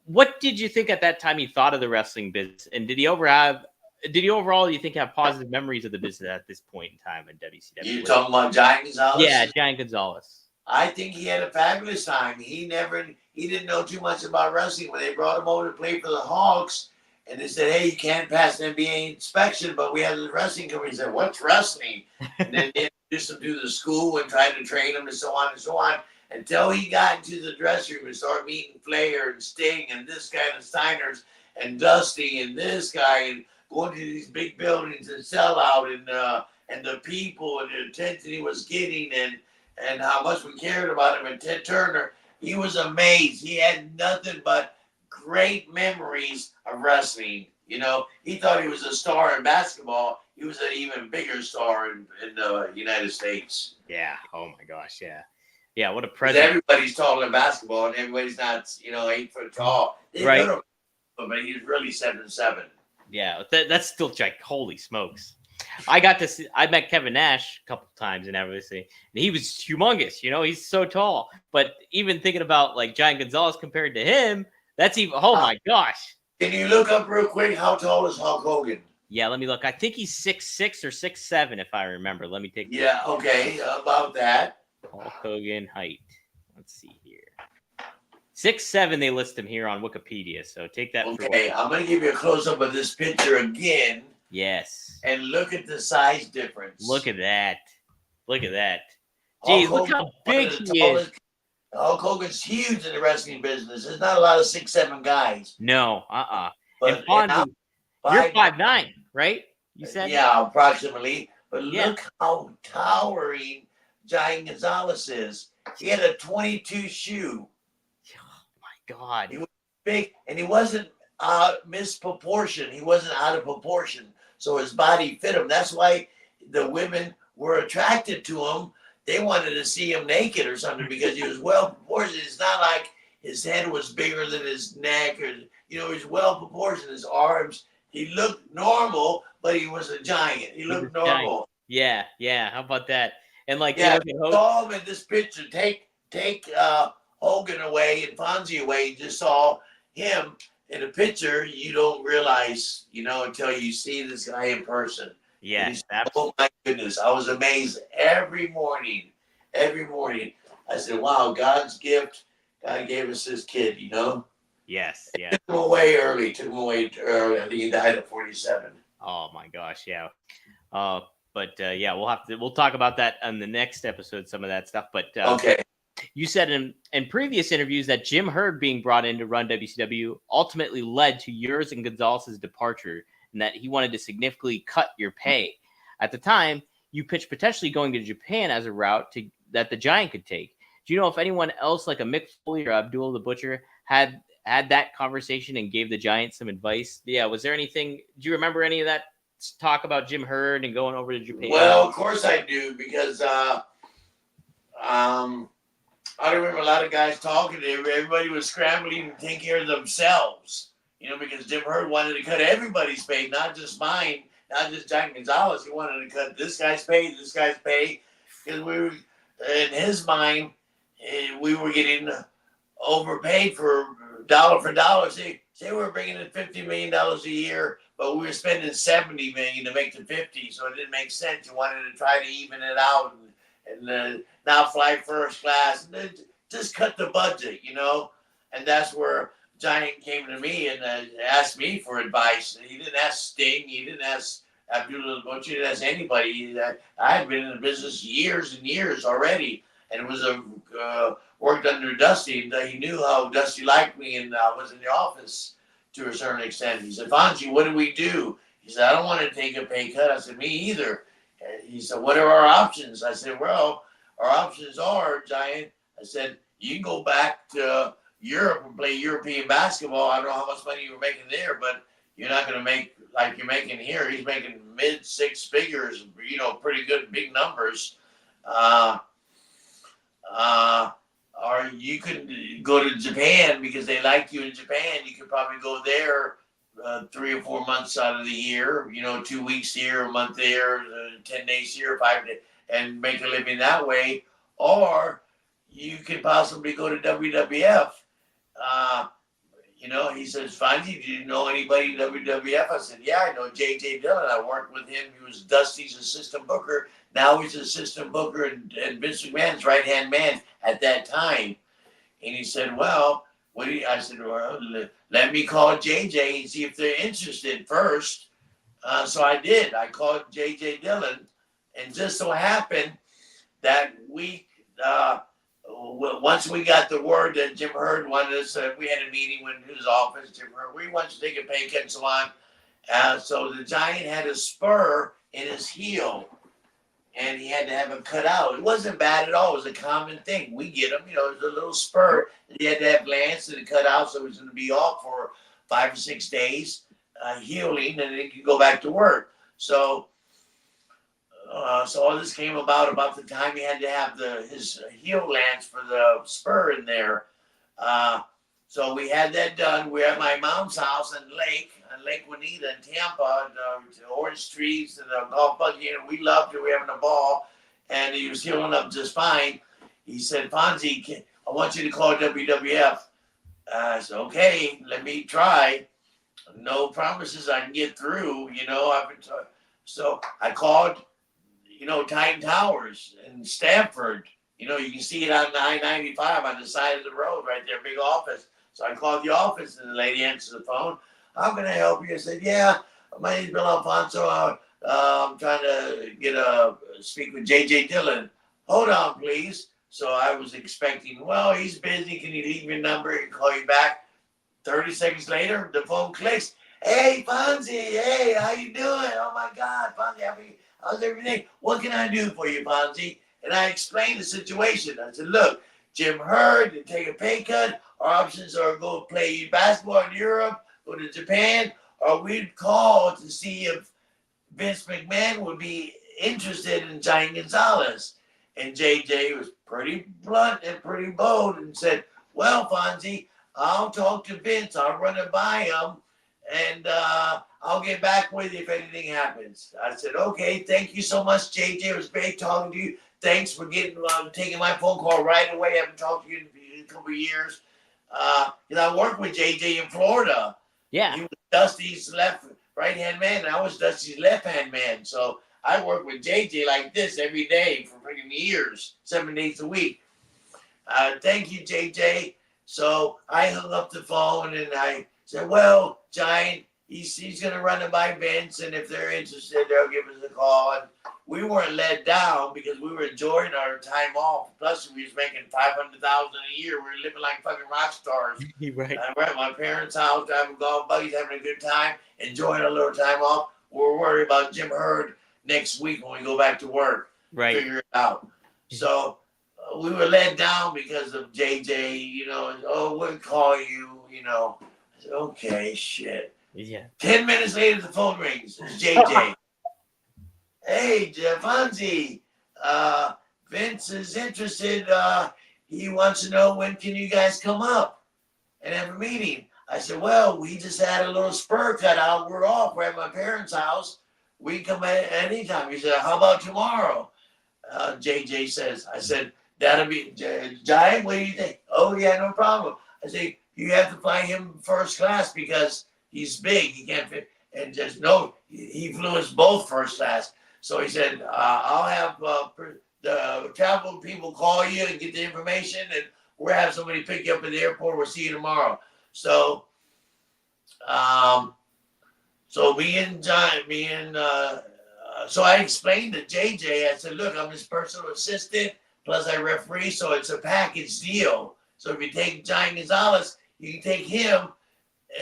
What did you think at that time he thought of the wrestling business? And did he overall, you think, have positive memories of the business at this point in time in WCW? You talking about Giant Gonzalez? Yeah, Giant Gonzalez. I think he had a fabulous time. He didn't know too much about wrestling. When they brought him over to play for the Hawks, and they said, hey, you can't pass an NBA inspection, but we have the wrestling company. He said, what's wrestling? And then they introduced him to the school and tried to train him and so on, until he got into the dressing room and started meeting Flair and Sting and this guy and Steiners and Dusty and this guy and going to these big buildings and sell out and the people and the attention he was getting and how much we cared about him. And Ted Turner, he was amazed. He had nothing but great memories of wrestling. He thought he was a star in basketball. He was an even bigger star in the United States. Yeah. Oh my gosh. Yeah. Yeah. What a present. Everybody's tall in basketball, and everydy's not, 8 foot tall. Right. But he's really 7'7". Yeah. That's still like, holy smokes. I met Kevin Nash a couple times and everything, and he was humongous. He's so tall. But even thinking about like Giant Gonzalez compared to him, that's even. Oh my gosh! Can you look up real quick how tall is Hulk Hogan? Yeah, let me look. I think he's 6'6" or 6'7", if I remember. Let me take. Yeah. Okay. About that. Hulk Hogan height. Let's see here. 6'7". They list him here on Wikipedia. So take that. Okay, I'm gonna give you a close up of this picture again. Yes. And look at the size difference. Look at that. Look at that. Geez, look how big he is. Hulk Hogan's huge in the wrestling business. There's not a lot of 6'7" guys. No, But and Fonzie, you're 5'9", right? You said? Yeah, approximately. But look how towering Giant Gonzalez is. He had a 22 shoe. Oh my God. He was big, and he wasn't misproportioned. He wasn't out of proportion. So his body fit him. That's why the women were attracted to him. They wanted to see him naked or something because he was well proportioned. It's not like his head was bigger than his neck, or he was well proportioned. His arms, he looked normal, but he was a giant. He looked normal. Yeah. How about that? And like, saw him in this picture. Take Hogan away and Fonzie away. You just saw him in a picture. You don't realize, until you see this guy in person. Yeah. Oh my goodness. I was amazed every morning. I said, wow, God's gift. God gave us this kid, Yes. Yeah. Took him away early. I think he died at 47. Oh my gosh. Yeah. But we'll talk about that on the next episode, some of that stuff. But okay. You said in previous interviews that Jim Herd being brought in to run WCW ultimately led to yours and Gonzalez's departure, and that he wanted to significantly cut your pay. At the time, you pitched potentially going to Japan as a route that the Giant could take. Do you know if anyone else like a Mick Foley or Abdul the Butcher had that conversation and gave the Giant some advice? Yeah, was there anything? Do you remember any of that talk about Jim Herd and going over to Japan? Well, of course I do, because I remember a lot of guys talking to him. Everybody was scrambling to take care of themselves, because Jim Herd wanted to cut everybody's pay, not just mine, not just Giant Gonzalez. He wanted to cut this guy's pay, because we were, in his mind, we were getting overpaid for dollar. See, they were bringing in $50 million a year, but we were spending $70 million to make the 50, so it didn't make sense. You wanted to try to even it out and not fly first class. And just cut the budget, and that's where Giant came to me and asked me for advice. He didn't ask Sting. He didn't ask Abdullah Butcher. He didn't ask anybody. I had been in the business years and years already, and it was worked under Dusty. And he knew how Dusty liked me, and I was in the office to a certain extent. He said, Fonzie, what do we do? He said, I don't want to take a pay cut. I said, me either. And he said, what are our options? I said, well, our options are, Giant. I said, you can go back to Europe and play European basketball. I don't know how much money you were making there, but you're not going to make like you're making here. He's making mid six figures, pretty good, big numbers. Or you could go to Japan because they like you in Japan. You could probably go there 3 or 4 months out of the year, 2 weeks here, a month there, 10 days here, 5 days, and make a living that way. Or you could possibly go to WWF. He says, Fonzie, do you know anybody in WWF? I said, yeah, I know J.J. Dillon. I worked with him. He was Dusty's assistant booker. Now he's assistant booker and Vince McMahon's right-hand man at that time. And he said, well, I said, well, let me call J.J. and see if they're interested first. So I did. I called J.J. Dillon. And just so happened that week, once we got the word that Jim Herd wanted us, we had a meeting in his office, Jim Herd, we wanted to take a pay cut and so on. So the Giant had a spur in his heel, and he had to have it cut out. It wasn't bad at all. It was a common thing. We get them, it was a little spur. He had to have Lance and cut out, so it was going to be off for 5 or 6 days, healing, and then he could go back to work. So all this came about the time he had to have his heel lance for the spur in there. So we had that done. We're at my mom's house on Lake Juanita in Tampa, the orange trees and the golf buggy, and we loved it. We were having a ball, and he was healing up just fine. He said, Fonzie, I want you to call WWF. I said, okay, let me try. No promises I can get through, So I called, Titan Towers in Stamford. You can see it on I-95 on the side of the road right there, big office. So I called the office, and the lady answered the phone. How can I help you? I said, yeah, my name's Bill Alfonso. I'm trying to speak with J.J. Dillon. Hold on, please. So I was expecting, well, he's busy. Can you leave your number and call you back? 30 seconds later, the phone clicks. Hey, Fonzie. Hey, how you doing? Oh, my God, Fonzie, how's everything? What can I do for you, Fonzie? And I explained the situation. I said, look, Jim Herd, to take a pay cut. Our options are go play basketball in Europe, go to Japan, or we'd call to see if Vince McMahon would be interested in Giant Gonzalez. And JJ was pretty blunt and pretty bold and said, well, Fonzie, I'll talk to Vince. I'll run it by him, and I'll get back with you if anything happens. I said, okay, thank you so much, JJ. It was great talking to you. Thanks for taking my phone call right away. I haven't talked to you in a couple of years. I worked with JJ in Florida. Yeah. He was Dusty's right-hand man, and I was Dusty's left-hand man. So I worked with JJ like this every day for freaking years, 7 days a week. Thank you, JJ. So I hung up the phone, and I said, well, Giant, he's going to run it by Vince, and if they're interested, they'll give us a call. And we weren't let down because we were enjoying our time off. Plus, we was making $500,000 a year. We were living like fucking rock stars. Right. We're at my parents' house, driving golf buggies, having a good time, enjoying a little time off. We're worried about Jim Herd next week when we go back to work. Right. Figure it out. So we were let down because of JJ. We'll call you. I said, okay, shit. Yeah. 10 minutes later, the phone rings. It's JJ. Hey, Fonzie, Vince is interested he wants to know when can you guys come up and have a meeting. I said, well, we just had a little spur cut out. We're off. We're at my parents' house. We can come at any time. He said, how about tomorrow? JJ says. I said, that'll be, Giant, what do you think? Oh, yeah, no problem. I say, you have to fly him first class because he's big. He can't fit. And just no, he flew us both first class. So he said, I'll have the travel people call you and get the information, and we'll have somebody pick you up at the airport. We'll see you tomorrow. So, so so I explained to JJ, I said, look, I'm his personal assistant, plus I referee, so it's a package deal. So if you take Giant Gonzalez, you can take him,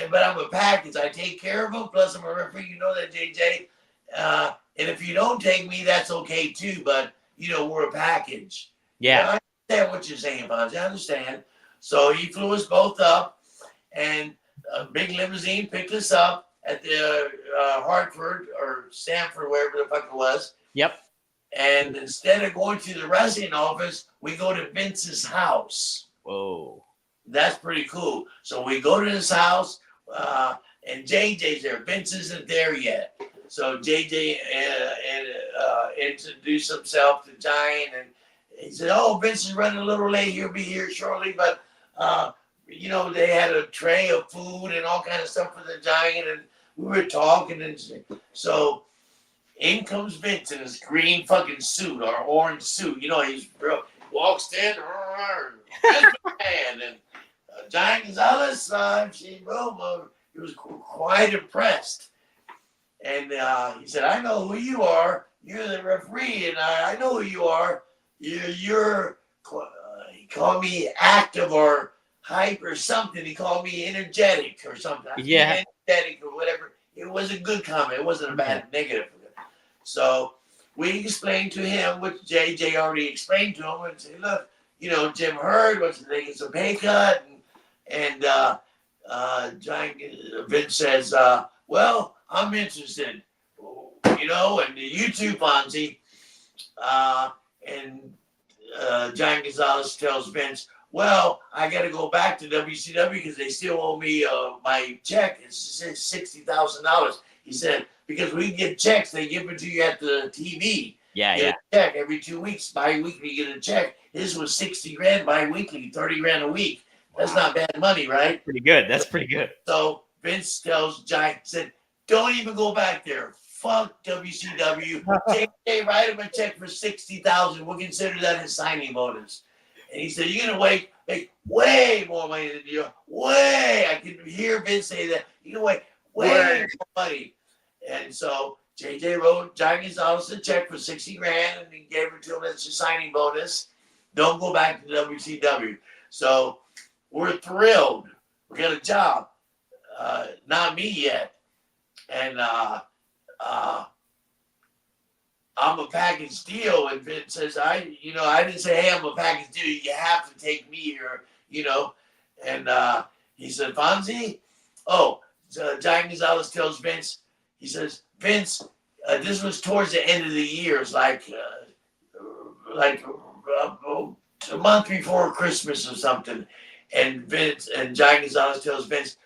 but I'm a package. I take care of him, plus I'm a referee. You know that, JJ. And if you don't take me, that's okay too, but, we're a package. Yeah. I understand what you're saying, Fonzie. I understand. So he flew us both up, and a big limousine picked us up at the Hartford or Stanford, wherever the fuck it was. Yep. And instead of going to the wrestling office, we go to Vince's house. Whoa. That's pretty cool. So we go to his house, and JJ's there. Vince isn't there yet. So JJ introduced himself to Giant, and he said, oh, Vince is running a little late. He'll be here shortly. But, they had a tray of food and all kind of stuff for the Giant, and we were talking. And so in comes Vince in his green fucking suit, or orange suit. He's walks in, and Giant Gonzalez, he was quite impressed. And he said, I know who you are. You're the referee, and I know who you are. You're he called me active or hype or something. He called me energetic or something. Yeah. Energetic or whatever. It was a good comment. It wasn't a bad negative. So we explained to him, which JJ already explained to him, and said, look, Jim Hurd was taking some pay cut, and Giant Vince says, well, I'm interested, and you too, Fonzie. And Giant Gonzalez tells Vince, well, I got to go back to WCW because they still owe me my check. It's $60,000. He said, because we get checks, they give it to you at the TV. Yeah, you get a check every 2 weeks, bi-weekly, you get a check. His was 60 grand bi-weekly, 30 grand a week. That's not bad money, right? Pretty good. That's pretty good. So Vince tells Giant, said, don't even go back there. Fuck WCW. JJ, write him a check for $60,000. We'll consider that his signing bonus. And he said, you're going to make way more money than you. Way. I can hear Vince say that. You're going to way more money. And so JJ wrote Giant Gonzalez a check for 60 grand, and he gave it to him as a signing bonus. Don't go back to WCW. So we're thrilled. We got a job. Not me yet. And I'm a package deal. And Vince says, I didn't say, hey, I'm a package deal. You have to take me here, And he said, Fonzie? Oh, Giant Gonzalez tells Vince, he says, Vince, this was towards the end of the year. It's like a month before Christmas or something. And Giant Gonzalez tells Vince,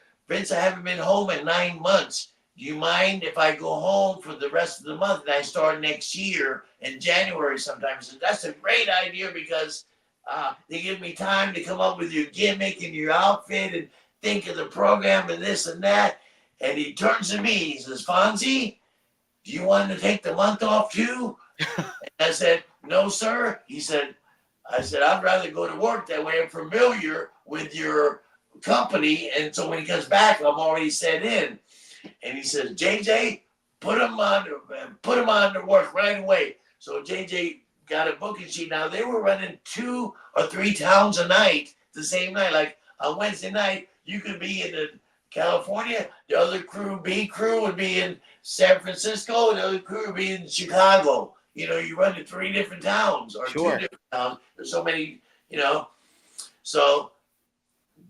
I haven't been home in 9 months. Do you mind if I go home for the rest of the month and I start next year in January sometime? So that's a great idea because they give me time to come up with your gimmick and your outfit and think of the program and this and that. And he turns to me, he says, Fonzie, do you want to take the month off too? And I said, no, sir. I said, I'd rather go to work. That way I'm familiar with your company. And so when he comes back, I'm already set in. And he says, JJ, put him on to work right away. So JJ got a booking sheet. Now they were running 2 or 3 towns a night, the same night. Like on Wednesday night, you could be in California. The other crew, B crew, would be in San Francisco. The other crew would be in Chicago. You run to 3 different towns or 2 different towns. There's so many, So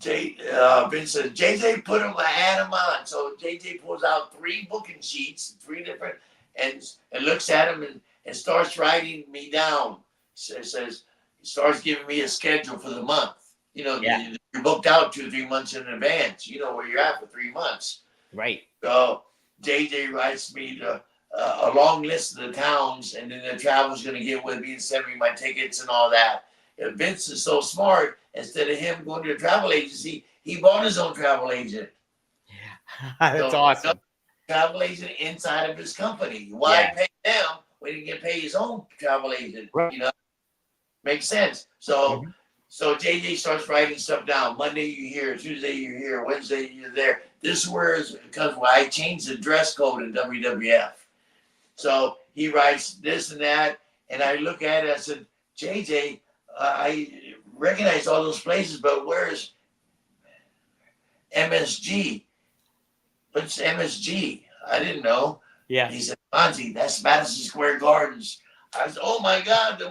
Vince says, JJ, put him, add him on. So JJ pulls out 3 booking sheets, 3 different, and looks at him and starts writing me down. Says, he starts giving me a schedule for the month. Yeah. You're booked out 2-3 months in advance. You know where you're at for 3 months. Right. So JJ writes me a long list of the towns, and then the travel's going to get with me and send me my tickets and all that. And Vince is so smart. Instead of him going to a travel agency, he bought his own travel agent. That's awesome. Travel agent inside of his company. Why pay them when he can pay his own travel agent? Right. Makes sense. So JJ starts writing stuff down. Monday you're here, Tuesday you're here, Wednesday you're there. This is where I changed the dress code in WWF. So he writes this and that, and I look at it. I said, JJ, I recognize all those places, but where's MSG? What's MSG? I didn't know. Yeah. He said, Fonzie, that's Madison Square Gardens. I said, oh my God,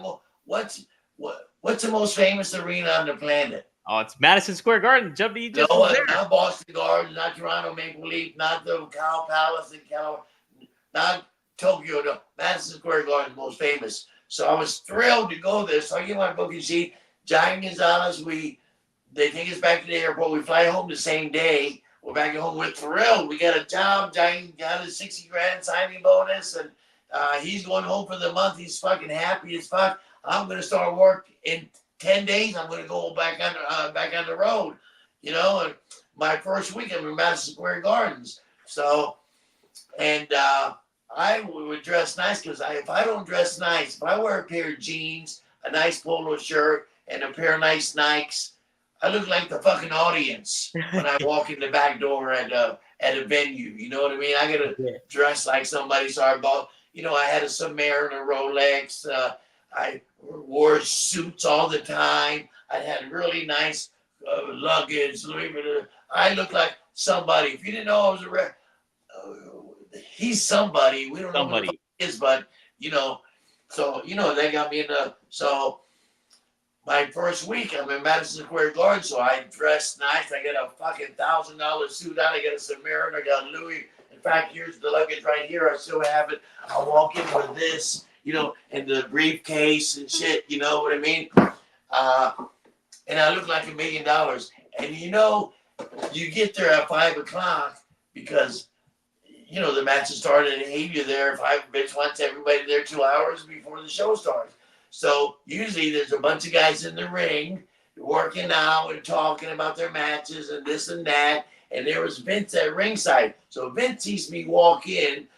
what's the most famous arena on the planet? Oh, it's Madison Square Garden. W just no, not Boston Gardens, not Toronto Maple Leaf, not the Cow Palace in California, not Tokyo. No, Madison Square Garden, most famous. So I was thrilled to go there. So I get my booking sheet. Giant Gonzalez, they take us back to the airport. We fly home the same day. We're back at home. We're thrilled. We got a job. Giant got a 60 grand signing bonus, and he's going home for the month. He's fucking happy as fuck. I'm going to start work in 10 days. I'm going to go back on the road. And my first week I'm in Madison Square Gardens. So, and I would dress nice because if I don't dress nice, if I wear a pair of jeans, a nice polo shirt, and a pair of nice Nikes, I look like the fucking audience when I walk in the back door at a venue. You know what I mean? I got to dress like somebody. So I bought, I had a Submariner Rolex. I wore suits all the time. I had really nice luggage. I look like somebody. If you didn't know I was he's somebody. We don't know who he is, but, so, they got me so my first week, I'm in Madison Square Garden, so I dressed nice. I got a fucking $1,000 suit on. I got a Submariner. I got Louis. In fact, here's the luggage right here. I still have it. I'll walk in with this, and the briefcase and shit. You know what I mean? And I look like $1 million. And you get there at 5 o'clock because, the matches started at 8. You're there. Vince wants everybody there 2 hours before the show starts. So usually there's a bunch of guys in the ring working out and talking about their matches and this and that. And there was Vince at ringside. So Vince sees me walk in.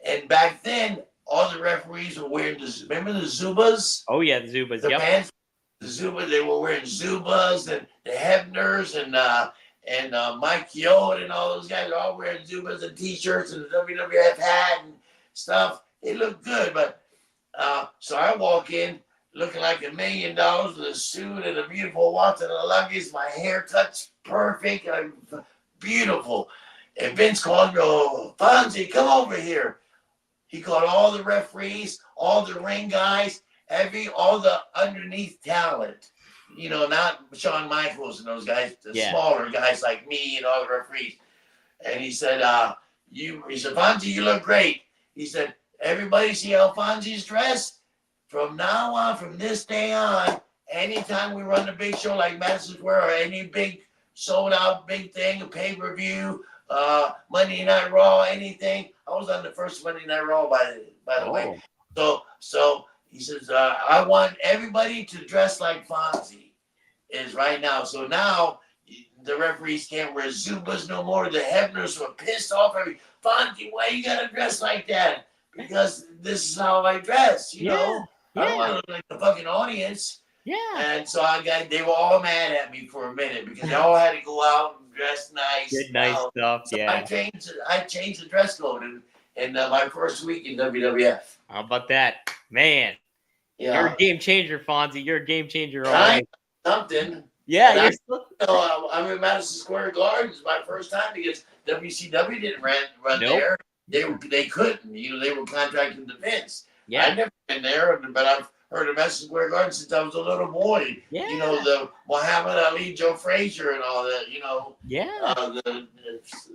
And back then, all the referees were wearing remember the Zubas? Oh, yeah, the Zubas. The pants, the Zubas, they were wearing Zubas, and the Hebners and Mike Yoda and all those guys are all wearing Zubas and T-shirts and the WWF hat and stuff. They look good, but so I walk in looking like $1 million with a suit and a beautiful watch and a luggage. My haircut's perfect. I'm beautiful. And Vince called me, Fonzie, come over here. He called all the referees, all the ring guys, all the underneath talent. Not Shawn Michaels and those guys, the smaller guys like me and all the referees. And he said, Fonzie, you look great. He said, everybody see how Fonzie's dressed? From now on, from this day on, anytime we run a big show like Madison Square or any big sold out big thing, a pay-per-view, Monday Night Raw, anything. I was on the first Monday Night Raw, by the way. So he says, I want everybody to dress like Fonzie is right now. So now the referees can't wear Zubas no more. The Hebners were pissed off. Fonzie, why you got to dress like that? Because this is how I dress, know. I don't want to look like the fucking audience. Yeah. And so they were all mad at me for a minute because they all had to go out and dress nice. Get nice stuff. So I changed the dress code in my first week in WWF. How about that, man? Yeah. You're a game changer, Fonzie. You're a game changer. All right. Something. Yeah. I'm in Madison Square Gardens my first time because WCW didn't run there. They couldn't. They were contracted to Vince. Yeah. I've never been there, but I've heard of Madison Square Garden since I was a little boy. Yeah. The Muhammad Ali, Joe Frazier, and all that. Yeah. The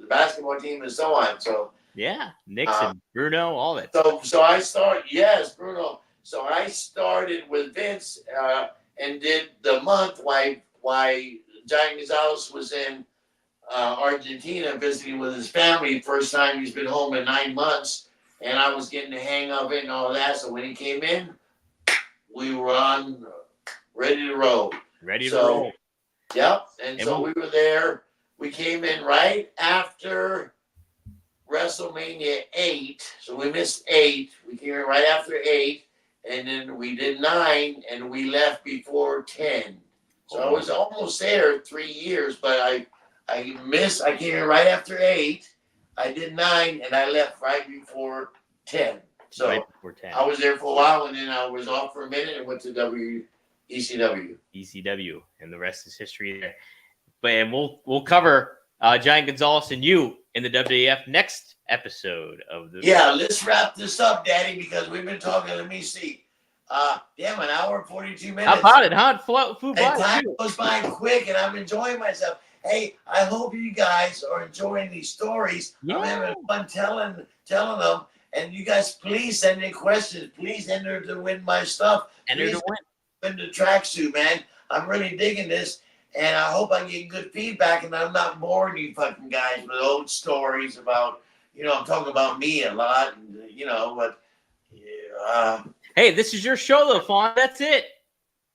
basketball team and so on. So. Yeah. Nixon, Bruno, all that. So I started. Yes, Bruno. So I started with Vince, and did the month why Giant Gonzalez was in Argentina visiting with his family. First time he's been home in 9 months, and I was getting the hang of it and all that. So when he came in, we were on ready to roll. Ready to roll. Yep. And so we were there. We came in right after WrestleMania 8. So we missed 8. We came in right after 8. And then we did 9, and we left before 10. So I was almost there 3 years, but I came in right after 8. I did 9, and I left right before 10. So right before 10. I was there for a while, and then I was off for a minute and went to ECW. ECW, and the rest is history there. But we'll cover Giant Gonzalez and you in the WWF next episode of the. Yeah, let's wrap this up, Daddy, because we've been talking. Let me see. Damn, an hour and 42 minutes. How about it, huh? Time goes by quick, and I'm enjoying myself. Hey, I hope you guys are enjoying these stories. Yeah. I'm having fun telling them. And you guys, please send in questions. Please enter to win my stuff. Enter to win the tracksuit, man. I'm really digging this. And I hope I get good feedback, and I'm not boring you fucking guys with old stories about, I'm talking about me a lot, but. Hey, this is your show, though, Fawn. That's it.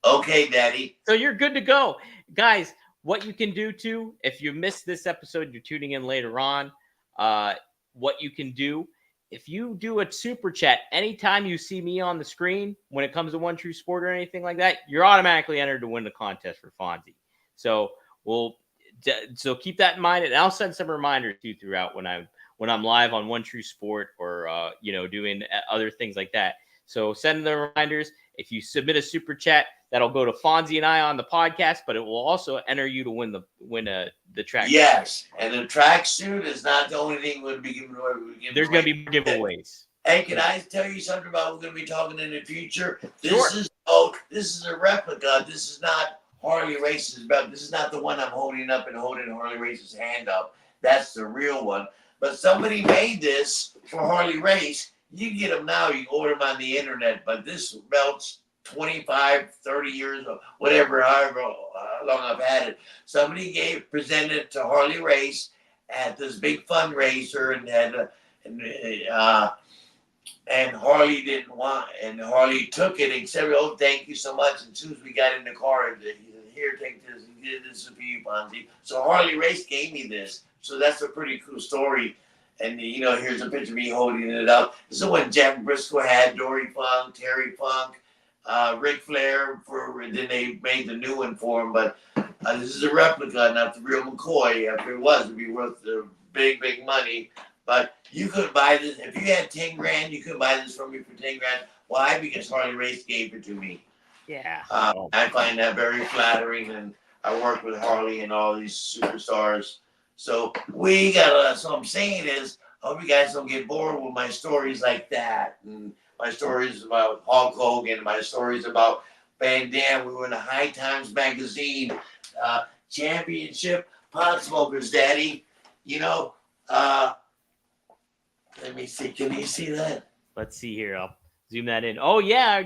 Okay, Daddy. So you're good to go. Guys, what you can do, too, if you missed this episode, you're tuning in later on, what you can do, if you do a super chat, anytime you see me on the screen, when it comes to One True Sport or anything like that, you're automatically entered to win the contest for Fonzie. So so keep that in mind, and I'll send some reminders too throughout when I'm live on One True Sport or doing other things like that. So send the reminders. If you submit a super chat, that'll go to Fonzie and I on the podcast, but it will also enter you to win the track. Yes, and the tracksuit is not the only thing we'll be giving away. There's going to be giveaways. Hey, can I tell you something about what we're going to be talking in the future? This is a replica. This is not Harley Race's belt. This is not the one I'm holding up and holding Harley Race's hand up. That's the real one. But somebody made this for Harley Race. You can get them now. You can order them on the internet. But this belt's 25, 30 years, or whatever, however long I've had it. Somebody presented it to Harley Race at this big fundraiser, and Harley didn't want, and Harley took it and said, "Oh, thank you so much." And as soon as we got in the car, here, take this. This is for you, Fonzie. So Harley Race gave me this. So that's a pretty cool story. And here's a picture of me holding it up. This is what Jack Briscoe had, Dory Funk, Terry Funk, Ric Flair. Then they made the new one for him. But this is a replica, not the real McCoy. If it was, it'd be worth the big, big money. But you could buy this. If you had 10 grand, you could buy this from me for 10 grand. Why? Because Harley Race gave it to me. Yeah. I find that very flattering, and I work with Harley and all these superstars. So so I'm saying is, I hope you guys don't get bored with my stories like that. And my stories about Hulk Hogan, my stories about Van Dam. We were in the High Times magazine, championship pot smokers, Daddy. Let me see. Can you see that? Let's see here. I'll zoom that in. Oh yeah.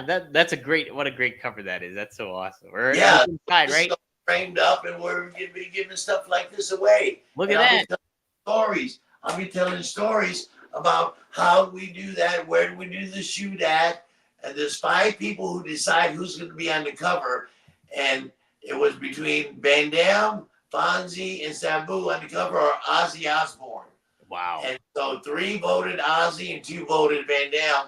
That's what a great cover that is. That's so awesome. Yeah, inside, right? Framed up, and we're giving stuff like this away. Look at that. I'll be telling stories about how we do that, where do we do the shoot at, and there's 5 people who decide who's going to be on the cover, and it was between Van Dam, Fonzie, and Sabu on the cover, or Ozzy Osbourne. Wow. And so 3 voted Ozzy and 2 voted Van Dam,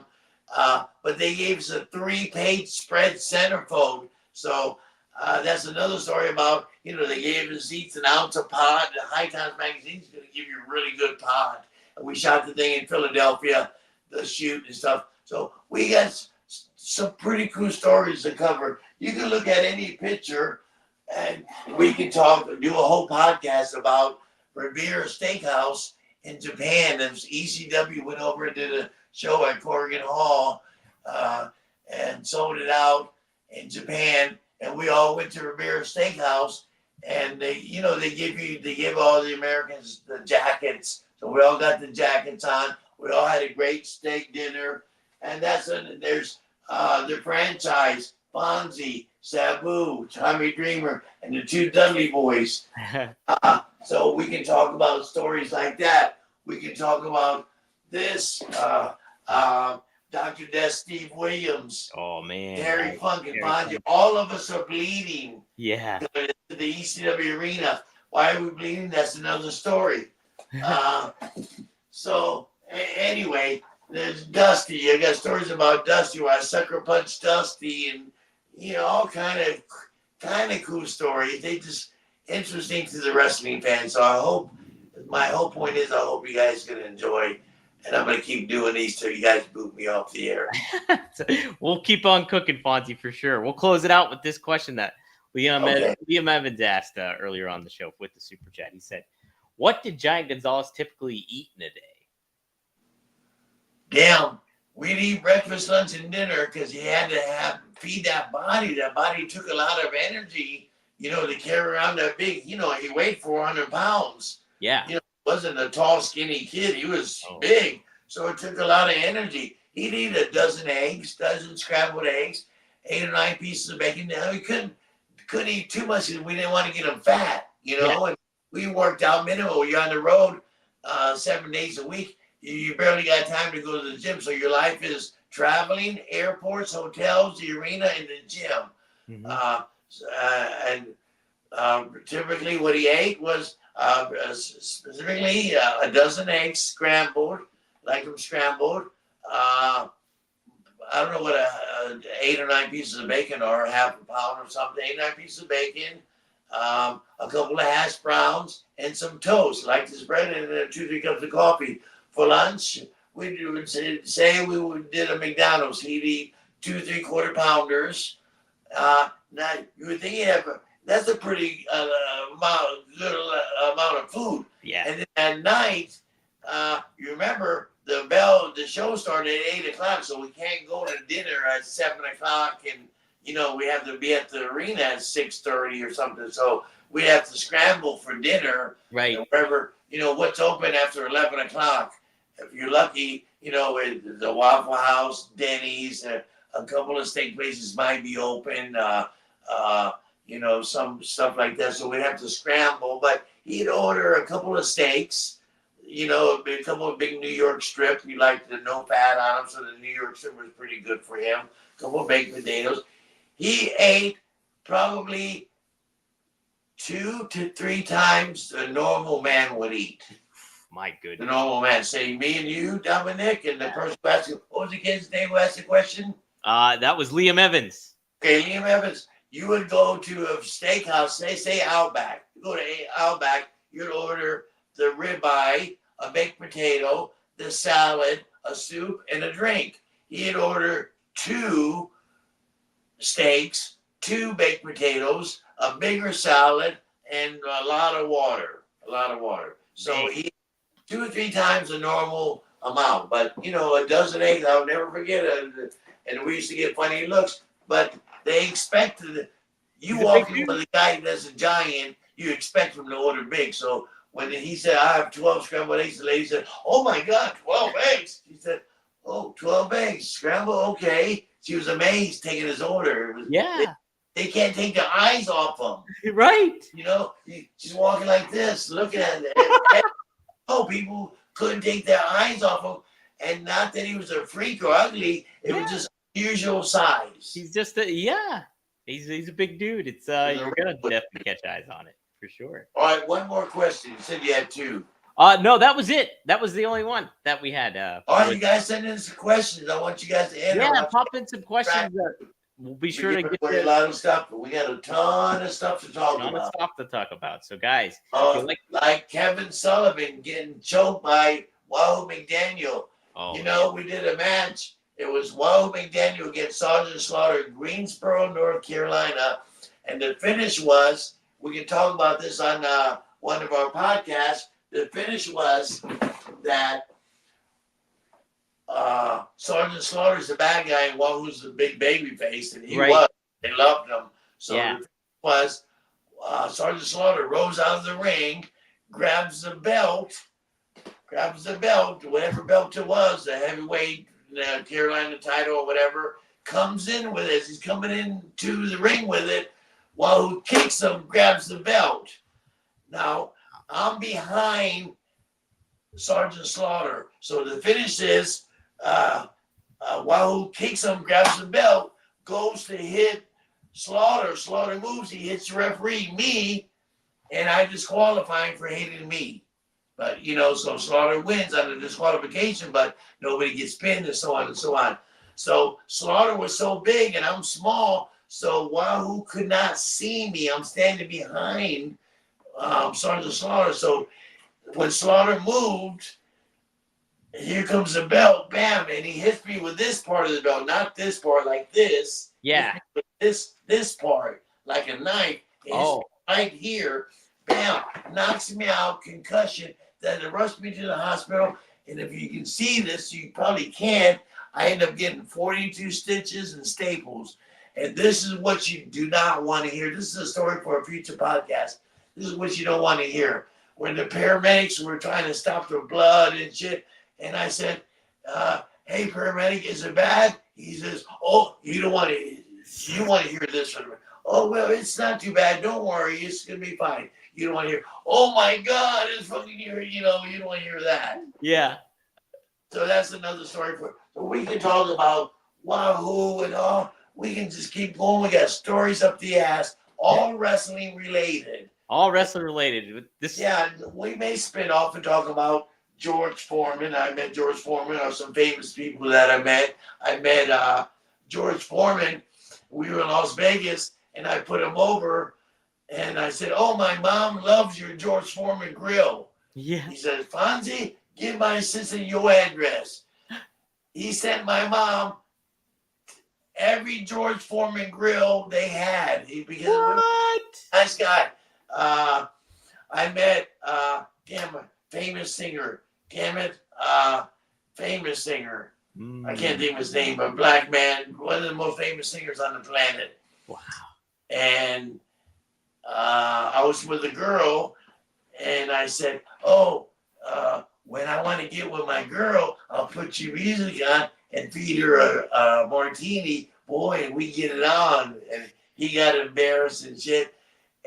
but they gave us a 3-page spread centerfold. So that's another story about, they gave us each an ounce of pod. The High Times magazine is going to give you a really good pod. And we shot the thing in Philadelphia, the shoot and stuff. So we got some pretty cool stories to cover. You can look at any picture, and we can do a whole podcast about Revere Steakhouse in Japan. And ECW went over and did a show at Corrigan Hall and sold it out in Japan. And we all went to Revere Steakhouse, and they give all the Americans the jackets. So we all got the jackets on. We all had a great steak dinner, and there's the franchise Fonzie, Sabu, Tommy Dreamer, and the two Dudley boys. So we can talk about stories like that. We can talk about this. Dr. Death, Steve Williams, Oh man, Terry Funk, and Terry Fonzie. Funk. All of us are bleeding Yeah. to the ECW arena. Why are we bleeding? That's another story. Anyway, there's Dusty. I got stories about Dusty where I sucker punched Dusty, and all kind of cool stories. They just interesting to the wrestling fans. So my whole point is I hope you guys can enjoy. And I'm going to keep doing these till you guys boot me off the air. We'll keep on cooking, Fonzie, for sure. We'll close it out with this question that Liam Evans asked earlier on the show with the super chat. He said, "What did Giant Gonzalez typically eat in a day?" Damn, we'd eat breakfast, lunch, and dinner because he had to feed that body. That body took a lot of energy, to carry around that big. He weighed 400 pounds. Yeah. Wasn't a tall, skinny kid. He was big, so it took a lot of energy. He'd eat a dozen scrambled eggs, 8 or 9 pieces of bacon. Now he couldn't eat too much because we didn't want to get him fat, Yeah. And we worked out minimum. You're on the road 7 days a week. You barely got time to go to the gym, so your life is traveling, airports, hotels, the arena, and the gym. Mm-hmm. Typically, what he ate was specifically a dozen eggs scrambled, like them scrambled. I don't know what 8 or 9 pieces of bacon are, half a pound or something. 8 or 9 pieces of bacon, a couple of hash browns, and some toast, like this bread, and 2-3 cups of coffee. For lunch, we would say we did a McDonald's. He'd eat 2 3/4 pounders. Now you would think that's a pretty good amount of food. Yeah. And then at night, you remember the show started at 8 o'clock, so we can't go to dinner at 7 o'clock, and we have to be at the arena at 6:30 or something. So we have to scramble for dinner. Right. Wherever what's open after 11 o'clock. If you're lucky, the Waffle House, Denny's, a couple of steak places might be open. Some stuff like that. So we'd have to scramble, but he'd order a couple of steaks, a couple of big New York strip. He liked the no fat on them, so the New York strip was pretty good for him. A couple of baked potatoes. He ate probably 2 to 3 times a normal man would eat. My goodness. The normal man. Say me and you, Dominic, and the person who asked, what was the kid's name who asked the question? That was Liam Evans. Okay, Liam Evans. You would go to a steakhouse, say Outback. You go to Outback, you'd order the ribeye, a baked potato, the salad, a soup, and a drink. He'd order 2 steaks, 2 baked potatoes, a bigger salad, and a lot of water. So he 2 or 3 times the normal amount. But, a dozen eggs, I'll never forget it. And we used to get funny looks. But they expected, you walk in with a guy that's a giant, you expect him to order big. So when he said, I have 12 scrambled eggs, the lady said, oh my God, 12 eggs. She said, oh, 12 eggs, scrambled, okay. She was amazed taking his order. They can't take their eyes off him. Right. She's walking like this, looking at it. People couldn't take their eyes off him. And not that he was a freak or ugly. It was just usual size. He's just he's a big dude. It's you're gonna definitely catch eyes on it for sure. All right, one more question. You said you had 2. No, that was it. That was the only one that we had. All right, you guys send in some questions. I want you guys to answer. Yeah, pop in some questions. We'll be sure to get a lot of stuff, but we got a ton of stuff to talk about. So, guys, like Kevin Sullivan getting choked by Wahoo McDaniel. We did a match. It was Wahoo McDaniel against Sergeant Slaughter in Greensboro, North Carolina. And the finish was, we can talk about this on one of our podcasts. The finish was that Sergeant Slaughter's the bad guy and Wahoo's the big baby face, and he was. They loved him. So the thing was Sergeant Slaughter rose out of the ring, grabs the belt, whatever belt it was, the heavyweight Carolina title or whatever, comes in with it. He's coming into the ring with it. Wahoo kicks him, grabs the belt. Now, I'm behind Sergeant Slaughter. So the finish is Wahoo kicks him, grabs the belt, goes to hit Slaughter. Slaughter moves, he hits the referee, me, and I disqualify him for hitting me. But, so Slaughter wins on the disqualification, but nobody gets pinned and so on and so on. So Slaughter was so big and I'm small, so Wahoo could not see me. I'm standing behind Sergeant Slaughter. So when Slaughter moved, here comes the belt, bam, and he hits me with this part of the belt, not this part like this. Yeah. This part, like a knife. Right here, bam, knocks me out, concussion. Then they rushed me to the hospital. And if you can see this, you probably can't. I end up getting 42 stitches and staples. And this is what you do not want to hear. This is a story for a future podcast. This is what you don't want to hear. When the paramedics were trying to stop the blood and shit, and I said, hey, paramedic, is it bad? He says, oh, you want to hear this one. Oh, well, it's not too bad. Don't worry. It's going to be fine. You don't want to hear, oh, my God, it's fucking here. You don't want to hear that. Yeah. So that's another story. So we can talk about Wahoo and all. We can just keep going. We got stories up the ass, all wrestling related. All wrestling related. Yeah, we may spin off and talk about George Foreman. I met George Foreman, or some famous people that I met. I met George Foreman. We were in Las Vegas, and I put him over, and I said, oh, my mom loves your George Foreman grill. Yeah. He said, Fonzie, give my assistant your address. He sent my mom every George Foreman grill they had. What? Nice guy. I met, famous singer. Famous singer. I can't think of his name, but black man, one of the most famous singers on the planet. Wow. And I was with a girl, and I said, oh, when I want to get with my girl, I'll put your music on and feed her a martini. Boy, and we get it on. And he got embarrassed and shit.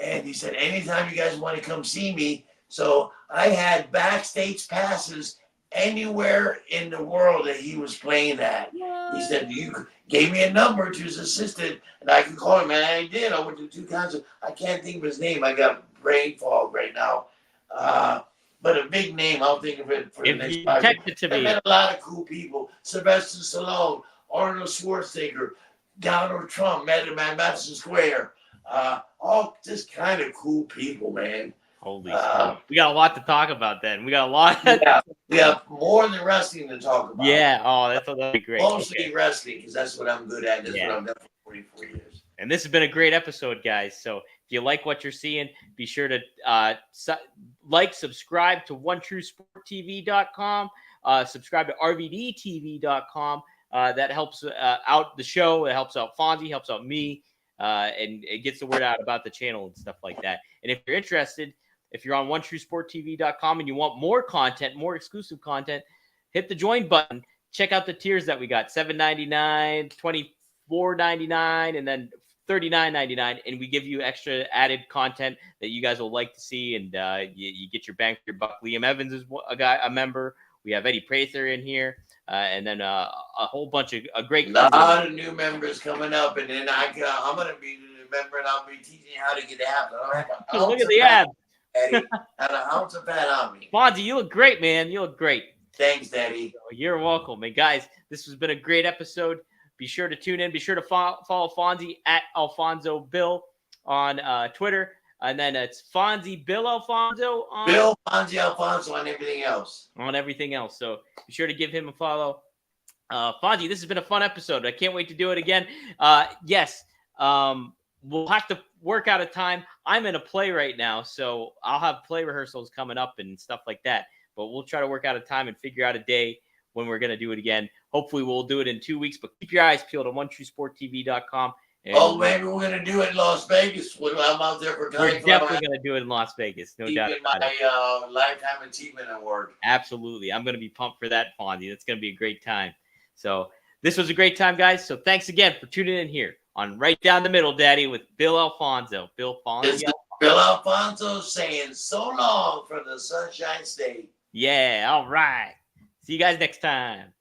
And he said, anytime you guys want to come see me. So I had backstage passes anywhere in the world that he was playing at. He said, you gave me a number to his assistant, and I could call him. And I did. I went to 2 concerts. I can't think of his name. I got brain fog right now. But a big name, I'll think of it for the next 5 years. I met a lot of cool people. Sylvester Stallone, Arnold Schwarzenegger, Donald Trump, met him at Madison Square. All just kind of cool people, man. Holy shit. We got a lot to talk about then. We got a lot. Yeah, we have more than wrestling to talk about. Yeah. Oh, that'd be great. Mostly wrestling, because that's what I'm good at. That's what I've done for 44 years. And this has been a great episode, guys. So if you like what you're seeing, be sure to subscribe to OneTrueSportTV.com, subscribe to RVDTV.com. That helps out the show. It helps out Fonzie, helps out me, and it gets the word out about the channel and stuff like that. And if you're interested, if you're on OneTrueSportTV.com and you want more content, more exclusive content, hit the join button. Check out the tiers that we got: $7.99, $24.99, and then $39.99, and we give you extra added content that you guys will like to see, and you get your bang for your buck. Liam Evans is a member. We have Eddie Prather in here, and then a whole bunch of a great. A lot of new members coming up, and then I'm going to be a member, and I'll be teaching you how to get abs. Look at the abs. Eddie, had an ounce of fat on me. Fonzie, you look great, man. You look great. Thanks, Daddy. You're welcome. And guys, this has been a great episode. Be sure to tune in. Be sure to follow Fonzie at Alfonso Bill on Twitter. And then it's Fonzie Bill Alfonso on Bill Fonzie Alfonso on everything else. On everything else. So be sure to give him a follow. Fonzie, this has been a fun episode. I can't wait to do it again. Yes. We'll have to work out a time. I'm in a play right now, so I'll have play rehearsals coming up and stuff like that. But we'll try to work out a time and figure out a day when we're going to do it again. Hopefully, we'll do it in 2 weeks, but keep your eyes peeled on OneTrueSportTV.com. Oh, maybe we're going to do it in Las Vegas. I'm out there for We're definitely going to do it in Las Vegas. No doubt about it. My Lifetime Achievement Award. Absolutely. I'm going to be pumped for that, Fonzie. That's going to be a great time. So This was a great time, guys. So thanks again for tuning in here on Right Down the Middle, Daddy, with Bill Alfonso. Bill Fonzie. Bill Alfonso saying so long from the Sunshine State. Yeah, all right. See you guys next time.